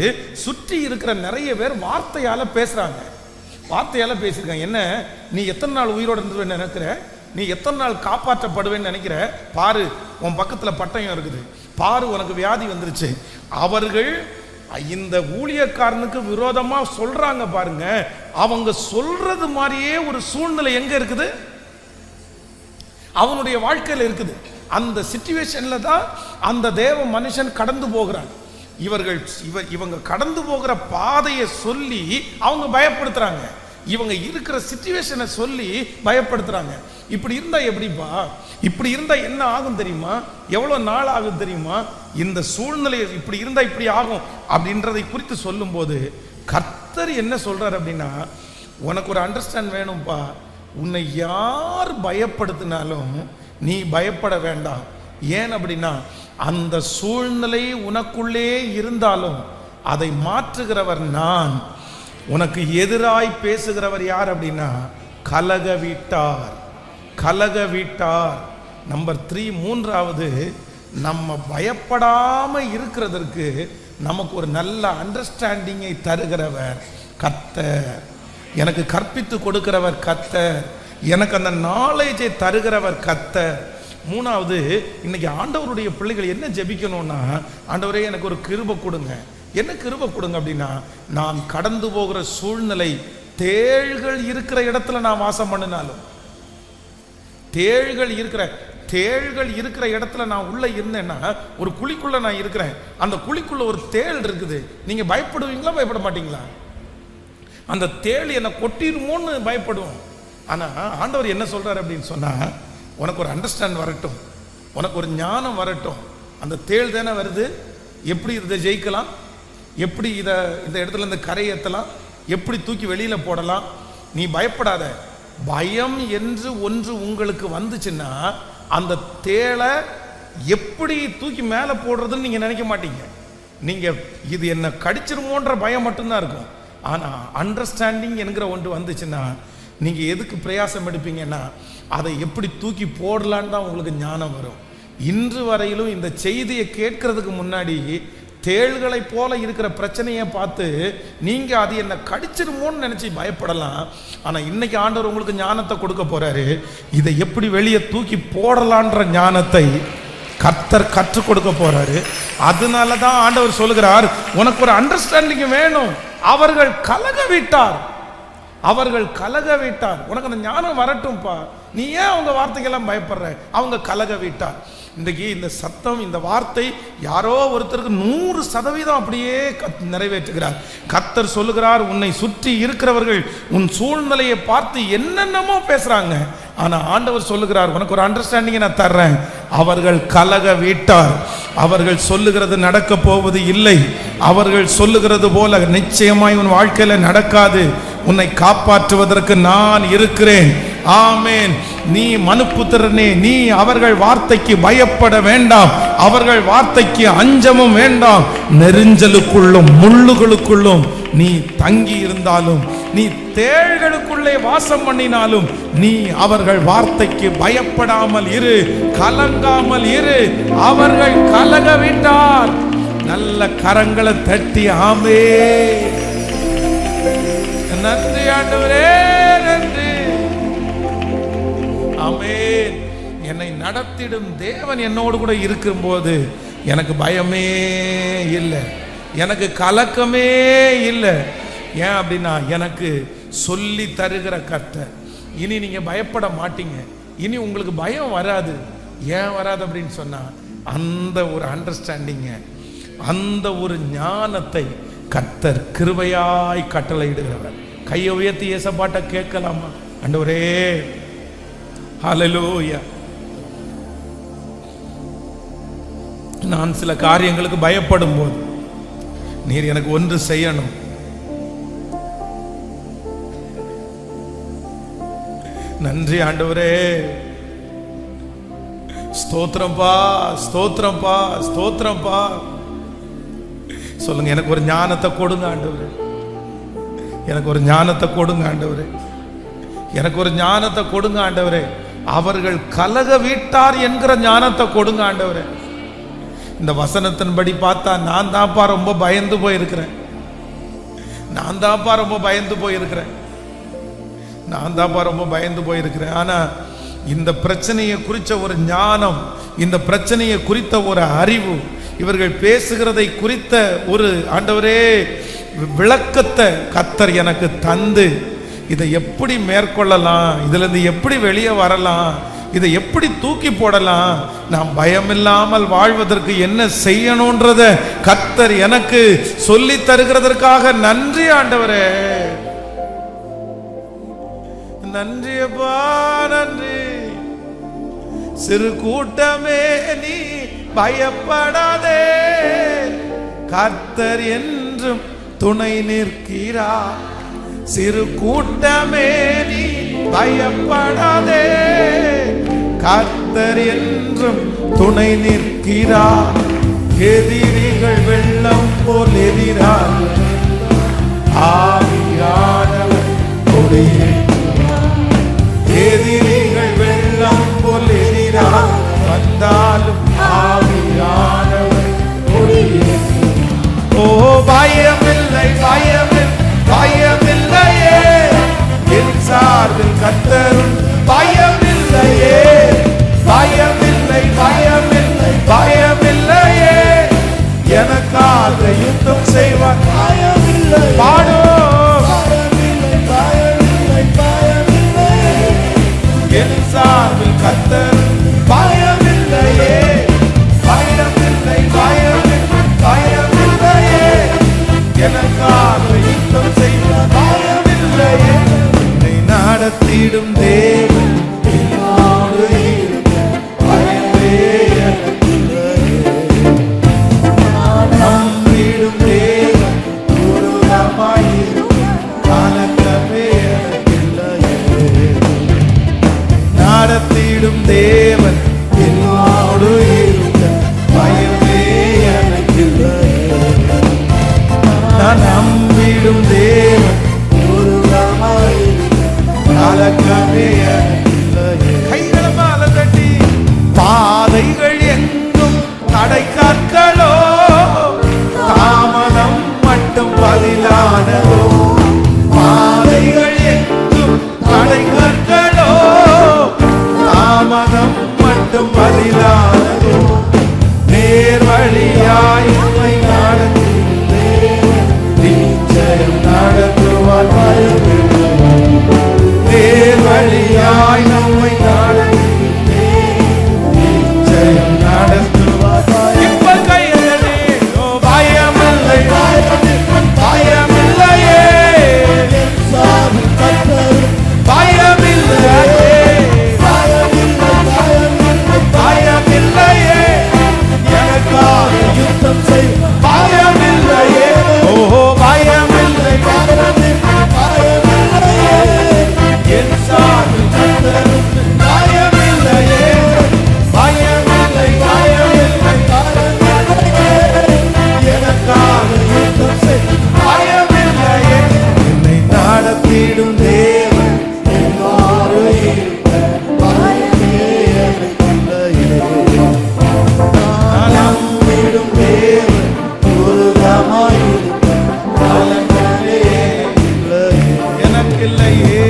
சுற்றி இருக்கிற நிறைய பேர் வார்த்தையால பேசுறாங்க, வார்த்தையால பேசியிருக்காங்க. என்ன, நீ எத்தனை நாள் உயிரோடு இருந்துவேன்னு நினைக்கிற, நீ எத்தனை நாள் காப்பாற்றப்படுவேன்னு நினைக்கிற, பாரு உன் பக்கத்தில் பட்டயம் இருக்குது, பாரு உனக்கு வியாதி வந்துருச்சு. அவர்கள் இந்த ஊழியக்காரனுக்கு விரோதமா சொல்றாங்க பாருங்க. அவங்க சொல்றது மாதிரியே ஒரு சூழ்நிலை எங்க இருக்குது? அவனுடைய வாழ்க்கையில் இருக்குது. அந்த சிச்சுவேஷன்ல தான் அந்த தேவ மனுஷன் கடந்து போகிறான். இவங்க கடந்து போகிற பாதையை சொல்லி அவங்க பயப்படுத்துறாங்க, இவங்க இருக்கிற சிச்சுவேஷனை சொல்லி பயப்படுத்துறாங்க. இப்படி இருந்தா எப்படிப்பா, இப்படி இருந்தா என்ன ஆகும் தெரியுமா, எவ்வளவு நாள் ஆகும் தெரியுமா, இந்த சூழ்நிலை இப்படி இருந்தா இப்படி ஆகும் அப்படின்றதை குறித்து சொல்லும் போது கர்த்தர் என்ன சொல்றாரு அப்படின்னா, உனக்கு ஒரு அண்டர்ஸ்டாண்ட் வேணும்பா, உன்னை யார் பயப்படுத்தினாலும் நீ பயப்பட வேண்டாம். ஏன் அப்படின்னா, அந்த சூழ்நிலை உனக்குள்ளே இருந்தாலும் அதை மாற்றுகிறவர் நான். உனக்கு எதிராய் பேசுகிறவர் யார் அப்படின்னா, கலக வீட்டார், கலக வீட்டார். நம்பர் 3, மூன்றாவது, நம்ம பயப்படாம இருக்கிறதற்கு நமக்கு ஒரு நல்ல அண்டர்ஸ்டாண்டிங்கை தருகிறவர் கர்த்தர், எனக்கு கற்பித்து கொடுக்கிறவர் கர்த்தர், எனக்கு அந்த நாலேஜை தருகிறவர் கர்த்தர். மூணாவது, இன்னைக்கு ஆண்டவருடைய பிள்ளைகள் என்ன ஜெபிக்கணும்னா, ஆண்டவரே எனக்கு ஒரு கிருபை கொடுங்க. என்ன கிருபை கொடுங்க அப்படின்னா, நான் கடந்து போகிற சூழ்நிலை தேள்கள் இருக்கிற இடத்துல நான் வாசம் பண்ணினாலும், தேள்கள் இருக்கிற இடத்துல நான் உள்ள இருந்தேன்னா, ஒரு குழிக்குள்ள நான் இருக்கிறேன், அந்த குழிக்குள்ள ஒரு தேள் இருக்குது, நீங்க பயப்படுவீங்களா பயப்பட மாட்டீங்களா? அந்த தேள் என்னை கொட்டிடுமோன்னு பயப்படுவோம். ஆனா ஆண்டவர் என்ன சொல்றாரு அப்படின்னு சொன்னா, உனக்கு ஒரு அண்டர்ஸ்டாண்ட் வரட்டும், உனக்கு ஒரு ஞானம் வரட்டும். அந்த தேள் தானே வருது, எப்படி இதை ஜெயிக்கலாம், எப்படி இந்த இடத்துல இந்த கரை ஏற்றலாம், எப்படி தூக்கி வெளியில போடலாம். நீ பயப்படாத. பயம் என்று ஒன்று உங்களுக்கு வந்துச்சுன்னா, அந்த தேளை எப்படி தூக்கி மேலே போடுறதுன்னு நீங்க நினைக்க மாட்டீங்க. நீங்க இது என்ன கடிச்சிருமோன்ற பயம் மட்டும்தான் இருக்கும். ஆனா அண்டர்ஸ்டாண்டிங் என்கிற ஒன்று வந்துச்சுன்னா, நீங்க எதுக்கு பிரயாசம் எடுப்பீங்கன்னா, அதை எப்படி தூக்கி போடலான்னு தான் உங்களுக்கு ஞானம் வரும். இன்று வரையிலும் இந்த செய்தியை கேட்கறதுக்கு முன்னாடி தேள்களை போல இருக்கிற பிரச்சனையை பார்த்து நீங்க அது என்ன கடிச்சிருமோன்னு நினைச்சு பயப்படலாம். ஆனா இன்னைக்கு ஆண்டவர் உங்களுக்கு ஞானத்தை கொடுக்க போறாரு. இதை எப்படி வெளியே தூக்கி போடலான்ற ஞானத்தை கர்த்தர் கற்றுக் கொடுக்க போறாரு. அதனால தான் ஆண்டவர் சொல்லுகிறார், உனக்கு ஒரு அண்டர்ஸ்டாண்டிங் வேணும். அவர்கள் கலக விட்டார். உனக்கு அந்த ஞானம் வரட்டும்பா. நீ ஏன் அவங்க வார்த்தைக்கெல்லாம் பயப்படுற? அவங்க கலக விட்டார். இன்றைக்கு இந்த சத்தம், இந்த வார்த்தை யாரோ ஒருத்தருக்கு 100% அப்படியே நிறைவேற்றுகிறார். கர்த்தர் சொல்லுகிறார், உன்னை சுற்றி இருக்கிறவர்கள் உன் சூழ்நிலையை பார்த்து என்னென்னமோ பேசுறாங்க. ஆனா ஆண்டவர் சொல்லுகிறார், உனக்கு ஒரு அண்டர்ஸ்டாண்டிங்கை நான் தர்றேன். அவர்கள் கலக விட்டார். அவர்கள் சொல்லுகிறது நடக்க போவது இல்லை. அவர்கள் சொல்லுகிறது போல நிச்சயமாய் உன் வாழ்க்கையில நடக்காது. உன்னை காப்பாற்றுவதற்கு நான் இருக்கிறேன். ஆமென். நீ மனுப்புத்திரனே, நீ அவர்கள் வார்த்தைக்கு பயப்பட வேண்டாம். அவர்கள் வார்த்தைக்கு அஞ்சமும் வேண்டாம். நெருஞ்சலுக்குள்ளும் முள்ளுகளுக்குள்ளும் நீ தங்கி இருந்தாலும், நீ தேள்களுக்குள்ளே வாசம் பண்ணினாலும், நீ அவர்கள் வார்த்தைக்கு பயப்படாமல் இரு, கலங்காமல் இரு. அவர்கள் கலங்க விட்டார். நல்ல கரங்களை தட்டி ஆமென். நன்றி ஆண்டவரே, நன்றி. ஆமென். என்னை நடத்திடும் தேவன் என்னோடு கூட இருக்கும்போது எனக்கு பயமே இல்லை, எனக்கு கலக்கமே இல்லை. ஏன் அப்படின்னா, எனக்கு சொல்லி தருகிற கர்த்தர். இனி நீங்க பயப்பட மாட்டீங்க. இனி உங்களுக்கு பயம் வராது. ஏன் வராது அப்படின்னு சொன்னா, அந்த ஒரு அண்டர்ஸ்டாண்டிங்க, அந்த ஒரு ஞானத்தை கர்த்தர் கிருபையாய் கட்டளையிடுகிறவர். கையை உயர்த்தி ஏசப்பாட்ட கேட்கலாமா? ஆண்டவரே, ஹல்லேலூயா. நான் சில காரியங்களுக்கு பயப்படும் போது நீர் எனக்கு ஒன்று செய்யணும். நன்றி ஆண்டவரே. ஸ்தோத்திரம்பா, ஸ்தோத்திரம்பா, ஸ்தோத்திரம்பா. சொல்லுங்க, எனக்கு ஒரு ஞானத்தை கொடுங்க ஆண்டவரே. எனக்கு ஒரு ஞானத்தை கொடுங்க ஆண்டவரே. எனக்கு ஒரு ஞானத்தை கொடுங்க ஆண்டவரே. அவர்கள் கலக விட்டார் என்கிற ஞானத்தை கொடுங்க ஆண்டவரே. இந்த வசனத்தின்படி பார்த்தா நான் தான்ப்பா ரொம்ப பயந்து போயிருக்கிறேன். ஆனா இந்த பிரச்சனையை குறித்த ஒரு ஞானம், இந்த பிரச்சனையை குறித்த ஒரு அறிவு, இவர்கள் பேசுகிறதை குறித்த ஒரு ஆண்டவரே விளக்கத்தை கர்த்தர் எனக்கு தந்து, இதை எப்படி மேற்கொள்ளலாம், இதுல இருந்து எப்படி வெளியே வரலாம், இதை எப்படி தூக்கி போடலாம், நாம் பயமில்லாமல் வாழ்வதற்கு என்ன செய்யணும்ன்றத கர்த்தர் எனக்கு சொல்லி தருகிறதற்காக நன்றி ஆண்டவரே. நன்றி அப்பா, நன்றி. சிறு கூட்டமே நீ பயப்படாதே, கர்த்தர் என்றும் துணை நிற்கிறார். சிறு கூட்டமே நீ பயப்படாதே, கர்த்தர் என்றும் துணை நிற்கிறார். எதிரிகள் வெள்ளம் போல் எதிரார், ஆவியானவர் கொடியேற்றுவார். எதிரிகள் வெள்ளம் போல் எதிரார் வந்தாலும் ஆவியானவர் கொடியேற்றுவார். ஓ பயமில்லை, பயமில்லையே, என் சார்பில் கர்த்தர் நடத்திடும் தேவன் என்னோடு இருக்க பயமே எனக்கில்லையே. நான் நம்பிடும் தேவன் துருகமாயிருக்க கலக்கமே எனக்கில்லையே. நடத்திடும் தேவன் என்னோடு இருக்க பயமே எனக்கில்லையே. நான் நம்பிடும் தேவன் கலக்கமே எனக்கில்லையே. கைகளை மேல தட்டி பாதைகள் எங்கும் தடை கற்களோ தாமதம் மட்டும் பதிலானதோ. பாதைகள் எங்கும் தடை கற்களோ தாமதம் மட்டும் பதிலானதோ. நேர் வழியாய் உம்மை நடத்துகிறேன் நிச்சயம் நடத்துவார் பயமில்லை. நேர் வழியாய் நம்மை நடத்துகிறேன் நிச்சயம் நடத்துவார். இப்ப கையடே ஓ பயமில்லை பயமில்லையே பயமில்லையே பயமில்லையே எனக்காக யுத்தம் செய் பயமில்லையே. ஓ பயமில்லை பயமில்லையே என் சாமி கர்த்தருக்கு பயமில்லையே பயமில்லை பயமில்லை எனக்காக யுத்தம் செய் பயமில்லையே. என்னை நடத்திடும் தேவன் என்னோடு இருக்க பயமே எனக்கில்லையே. நான் நம்பிடும் தேவன் துருகமாயிருக்க கலக்கமே எனக்கில்லையே.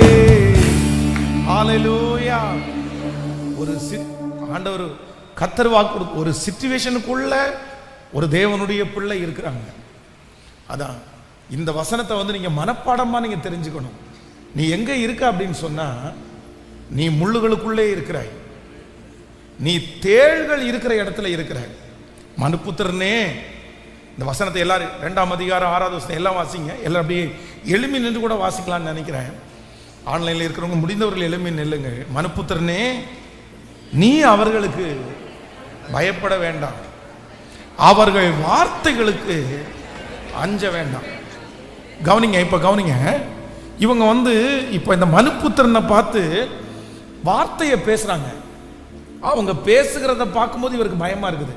ஹல்லேலூயா. ஒரு ஆண்டவர் கர்த்தர் வாக்கு ஒரு சிச்சுவேஷனுக்குள்ள ஒரு தேவனுடைய பிள்ளை இருக்கிறாங்க. அதான் இந்த வசனத்தை வந்து நீங்க மனப்பாடமா நீங்க தெரிஞ்சுக்கணும். நீ எங்க இருக்க அப்படின்னு சொன்னா நீ முள்ளுகளுக்குள்ளே இருக்கிறாய், நீ தேள்கள் இருக்கிற இடத்துல இருக்கிறாய். மனுப்புத்திரனே, இந்த வசனத்தை எல்லாரும் 2ஆம் அதிகாரம் 6வது வசனம் எல்லாம் வாசிங்க. எல்லாம் அப்படியே எளிமை நின்று கூட வாசிக்கலாம்னு நினைக்கிறேன். ஆன்லைனில் இருக்கிறவங்க முடிந்தவர்கள் எளிமை நில்லுங்க. மனுப்புத்திரனே, நீ அவர்களுக்கு பயப்பட வேண்டாம், அவர்கள் வார்த்தைகளுக்கு அஞ்ச வேண்டாம். கவனிங்க, இப்ப கவனிங்க. இவங்க வந்து இப்ப இந்த மனுப்புத்திரனை பார்த்து வார்த்தையை பேசுறாங்க. அவங்க பேசுகிறத பார்க்கும்போது இவருக்கு பயமா இருக்குது.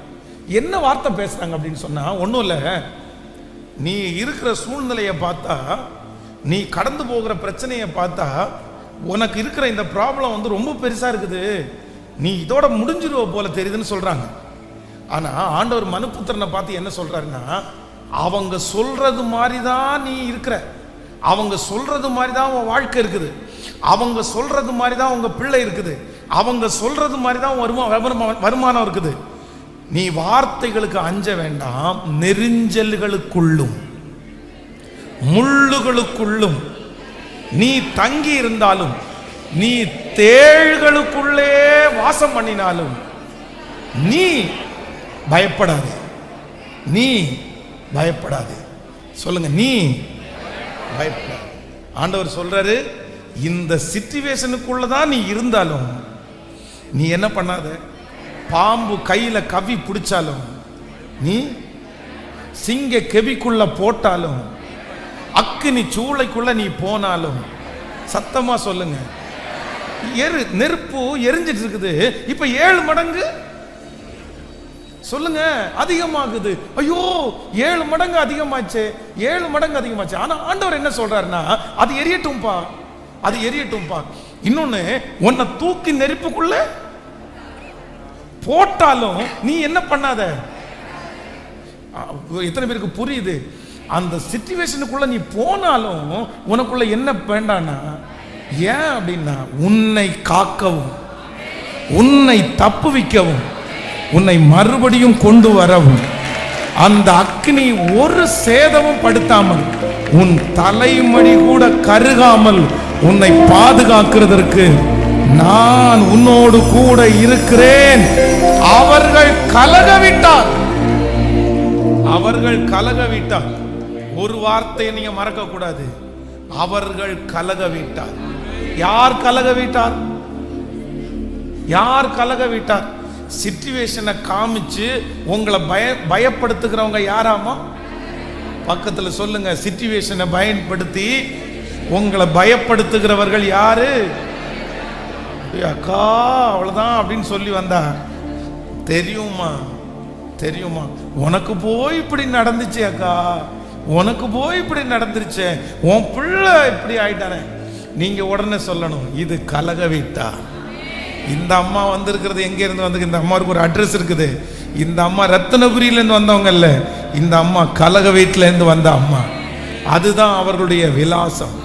என்ன வார்த்தை பேசுறாங்க அப்படின்னு சொன்னா ஒன்றும் இல்லை. நீ இருக்கிற சூழ்நிலையை பார்த்தா, நீ கடந்து போகிற பிரச்சனையை பார்த்தா, உனக்கு இருக்கிற இந்த ப்ராப்ளம் வந்து ரொம்ப பெருசா இருக்குது, நீ இதோட முடிஞ்சிருவ போல தெரியுதுன்னு சொல்றாங்க. ஆனா ஆண்டவர் மனுப்புத்திரனை பார்த்து என்ன சொல்றாருன்னா, அவங்க சொல்றது மாதிரி தான் நீ இருக்கிற, அவங்க சொல்றது மாதிரி தான் உன் வாழ்க்கை இருக்குது, அவங்க சொல்றது மாதிரி தான் உங்க பிள்ளை இருக்குது, அவங்க சொல்றது மாதிரி தான் வருமானம் இருக்குது. நீ வார்த்தைகளுக்கு அஞ்ச வேண்டாம். நெரிஞ்சல்களுக்குள்ளும் முள்ளுகளுக்குள்ளும் நீ தங்கி இருந்தாலும், நீ தேள்களுக்குள்ளே வாசம் பண்ணினாலும் நீ பயப்படாது, நீ பயப்படாது. சொல்லுங்க, நீ பயப்படாது. ஆண்டவர் சொல்றாரு, இந்த சிச்சுவேஷனுக்குள்ளதான் நீ இருந்தாலும் நீ என்ன பண்ணாத. பாம்பு கையில கவி பிடிச்சாலும், நீ சிங்க கெபிக்குள்ள போட்டாலும், அக்கினி சூளைக்குள்ள நீ போனாலும், சத்தமா சொல்லுங்க, நெருப்பு எரிஞ்சிட்டு இருக்குது. இப்ப 7 மடங்கு சொல்லுங்க அதிகமாகுது. ஐயோ 7 மடங்கு அதிகமாச்சு, 7 மடங்கு அதிகமாச்சு. ஆனா ஆண்டவர் என்ன சொல்றாருன்னா, அது எரியட்டும்பா, அது எரியட்டும்பா. இன்னொன்னு, உன்னை தூக்கி நெருப்புக்குள்ள போட்டாலும் நீ என்ன பண்ணாத. எத்தனை பேருக்கு புரியுது? அந்த சிச்சுவேஷனுக்குள்ள நீ போனாலும் உனக்குள்ள என்ன வேண்டானா, ஏன் அப்படின்னா உன்னை காக்கவும், உன்னை தப்புவிக்கவும், உன்னை மறுபடியும் கொண்டு வரவும், அந்த அக்னி ஒரு சேதமும் படுத்தாமல், உன் தலைமணி கூட கருகாமல் உன்னை பாதுகாக்கிறதற்கு நான் உன்னோடு கூட இருக்கிறேன். அவர்கள் கலகவிட்டார், அவர்கள் கலகவிட்டார். ஒரு வார்த்தையை நீங்க மறக்க கூடாது. அவர்கள் கலகவிட்டார். யார் கலக விட்டார்? யார் கலக விட்டார்? சிச்சுவேஷனை காமிச்சு உங்களை பயப்படுத்துகிறவங்க யாராமா? பக்கத்துல சொல்லுங்க, சிச்சுவேஷனை பயன்படுத்தி உங்களை பயப்படுத்துகிறவர்கள் யாரு? அக்கா அவ்வளவுதான் அப்படின்னு சொல்லி வந்தா தெரியுமா? தெரியுமா? உனக்கு போய் இப்படி நடந்துச்சு அக்கா, உனக்கு போய் இப்படி நடந்துருச்சு, உன் பிள்ளை இப்படி ஆயிட்டானே. நீங்க உடனே சொல்லணும், இது கலக வீட்டா. இந்த அம்மா வந்திருக்கிறது எங்க இருந்து வந்து? இந்த அம்மாவுக்கு ஒரு அட்ரஸ் இருக்குது. இந்த அம்மா ரத்தினபுரியில இருந்து வந்தவங்க இல்ல, இந்த அம்மா கலக வீட்டுல இருந்து வந்த அம்மா. அதுதான் அவர்களுடைய விலாசம்.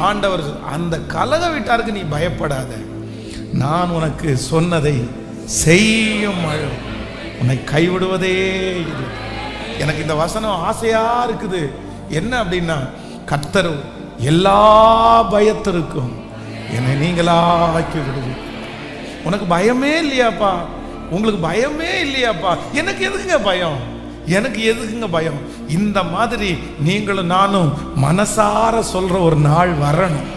ஆண்டவர் அந்த கலக வீட்டாருக்கு நீ பயப்படாத, நான் உனக்கு சொன்னதை செய்யும், உன்னை கைவிடுவதே இல்லை. எனக்கு இந்த வசனம் ஆசையா இருக்குது. என்ன அப்படின்னா, கர்த்தர் எல்லா பயத்திற்கும் என்னை நீங்களாக்கி விடுவீர். உனக்கு பயமே இல்லையாப்பா, உங்களுக்கு பயமே இல்லையாப்பா, எனக்கு எதுக்குங்க பயம், எனக்கு எதுக்குங்க பயம்? இந்த மாதிரி நீங்களும் நானும் மனசார சொல்ற ஒரு நாள் வரணும்.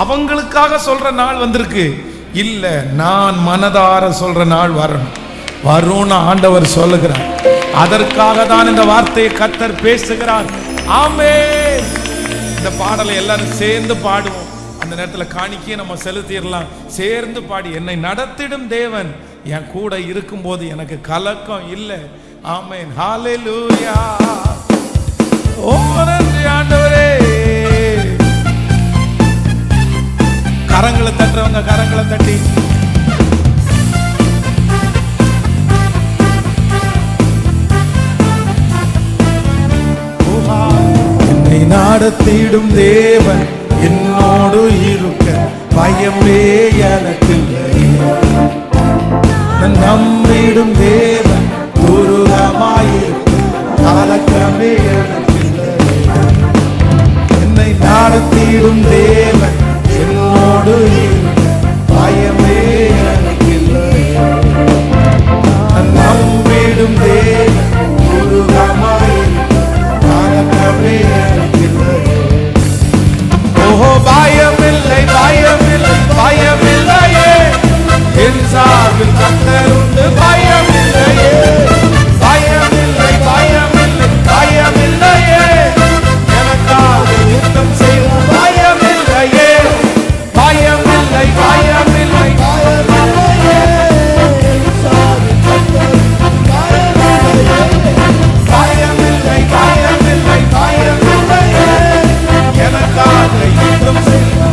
அவங்களுக்காக சொல்ற நாள் வந்திருக்கு இல்ல, நான் மனதார சொல்ற நாள் வரணும். வரும்னு ஆண்டவர் சொல்லுகிறார். அதற்காக தான் இந்த வார்த்தையை கர்த்தர் பேசுகிறார். ஆமென். இந்த பாடலை எல்லாரும் சேர்ந்து பாடுவோம். அந்த நேரத்தில் காணிக்கையை நம்ம செலுத்திடலாம். சேர்ந்து பாடி, என்னை நடத்திடும் தேவன் என் கூட இருக்கும்போது எனக்கு கலக்கம் இல்லை. ஆமென். ஹல்லேலூயா. ஓ நன்றி ஆண்டவரே. கரங்களை தட்டுறவங்க கரங்களை தட்டி, என்னை நடத்திடும் தேவன் என்னோடு இருக்க பயமே எனக்கு நம்பிடும் தேவன் துருகமாயிருக்க கலக்கமே எனக்கு. என்னை நடத்திடும் தேவன் என்னோடு இருக்க பயமே எனக்கு நம்பிடும் தேவன் துருகமாயிருக்க கலக்கமே எனக்கு. ஓஹோ பயமில்லை பயமில்லை பயமில்லையே, என் சார்பில் கர்த்தர் உண்டு பயமில்லையே. பயமில்லை பயமில்லை பயமில்லையே, எனக்காக யுத்தம் செய்வோம் பயமில்லையே. பயமில்லை பயமில்லை பயமில்லையே, என் சார்பில் கர்த்தர் பயமில்லையே. பயமில்லை பயமில்லை பயமில்லையே, எனக்காக யுத்தம் செய்வோம்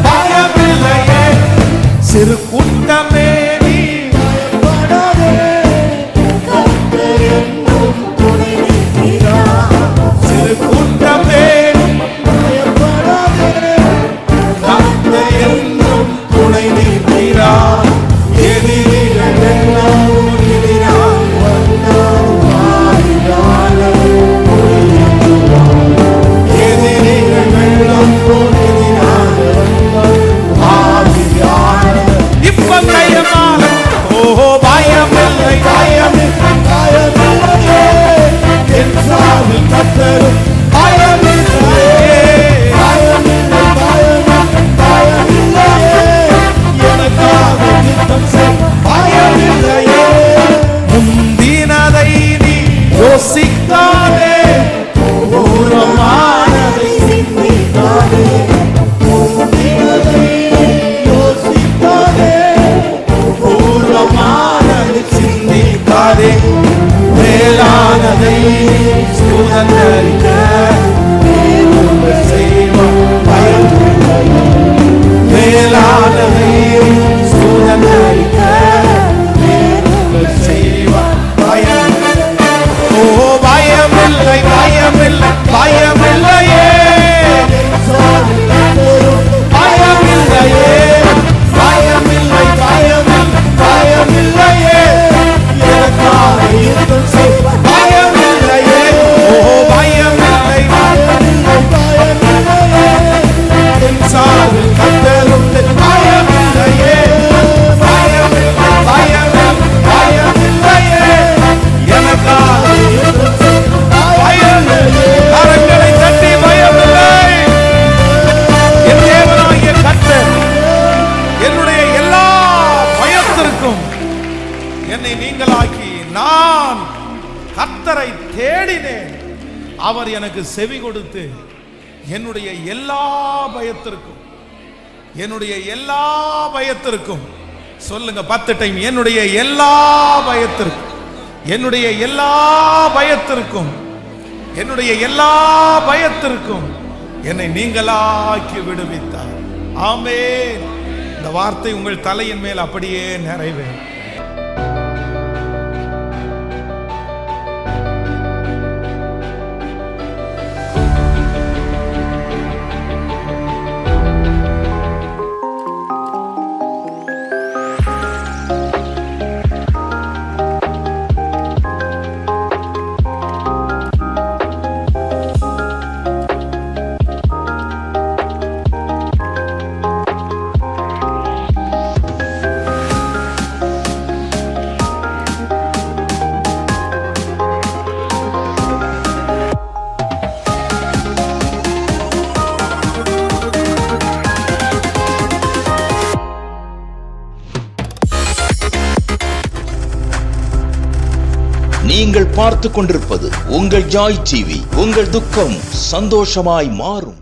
அவர் எனக்கு செவி கொடுத்து என்னுடைய எல்லா பயத்திற்கும், என்னுடைய எல்லா பயத்திற்கும், சொல்லுங்க 10 டைம், என்னுடைய எல்லா பயத்திற்கும், என்னுடைய எல்லா பயத்திற்கும், என்னுடைய எல்லா பயத்திற்கும் என்னை நீங்களாக்கி விடுவித்தார். ஆமென். இந்த வார்த்தை உங்கள் தலையின் மேல் அப்படியே நிறைவேறும். நீங்கள் பார்த்துக் கொண்டிருப்பது உங்கள் ஜாய் டிவி. உங்கள் துக்கம் சந்தோஷமாய் மாறும்.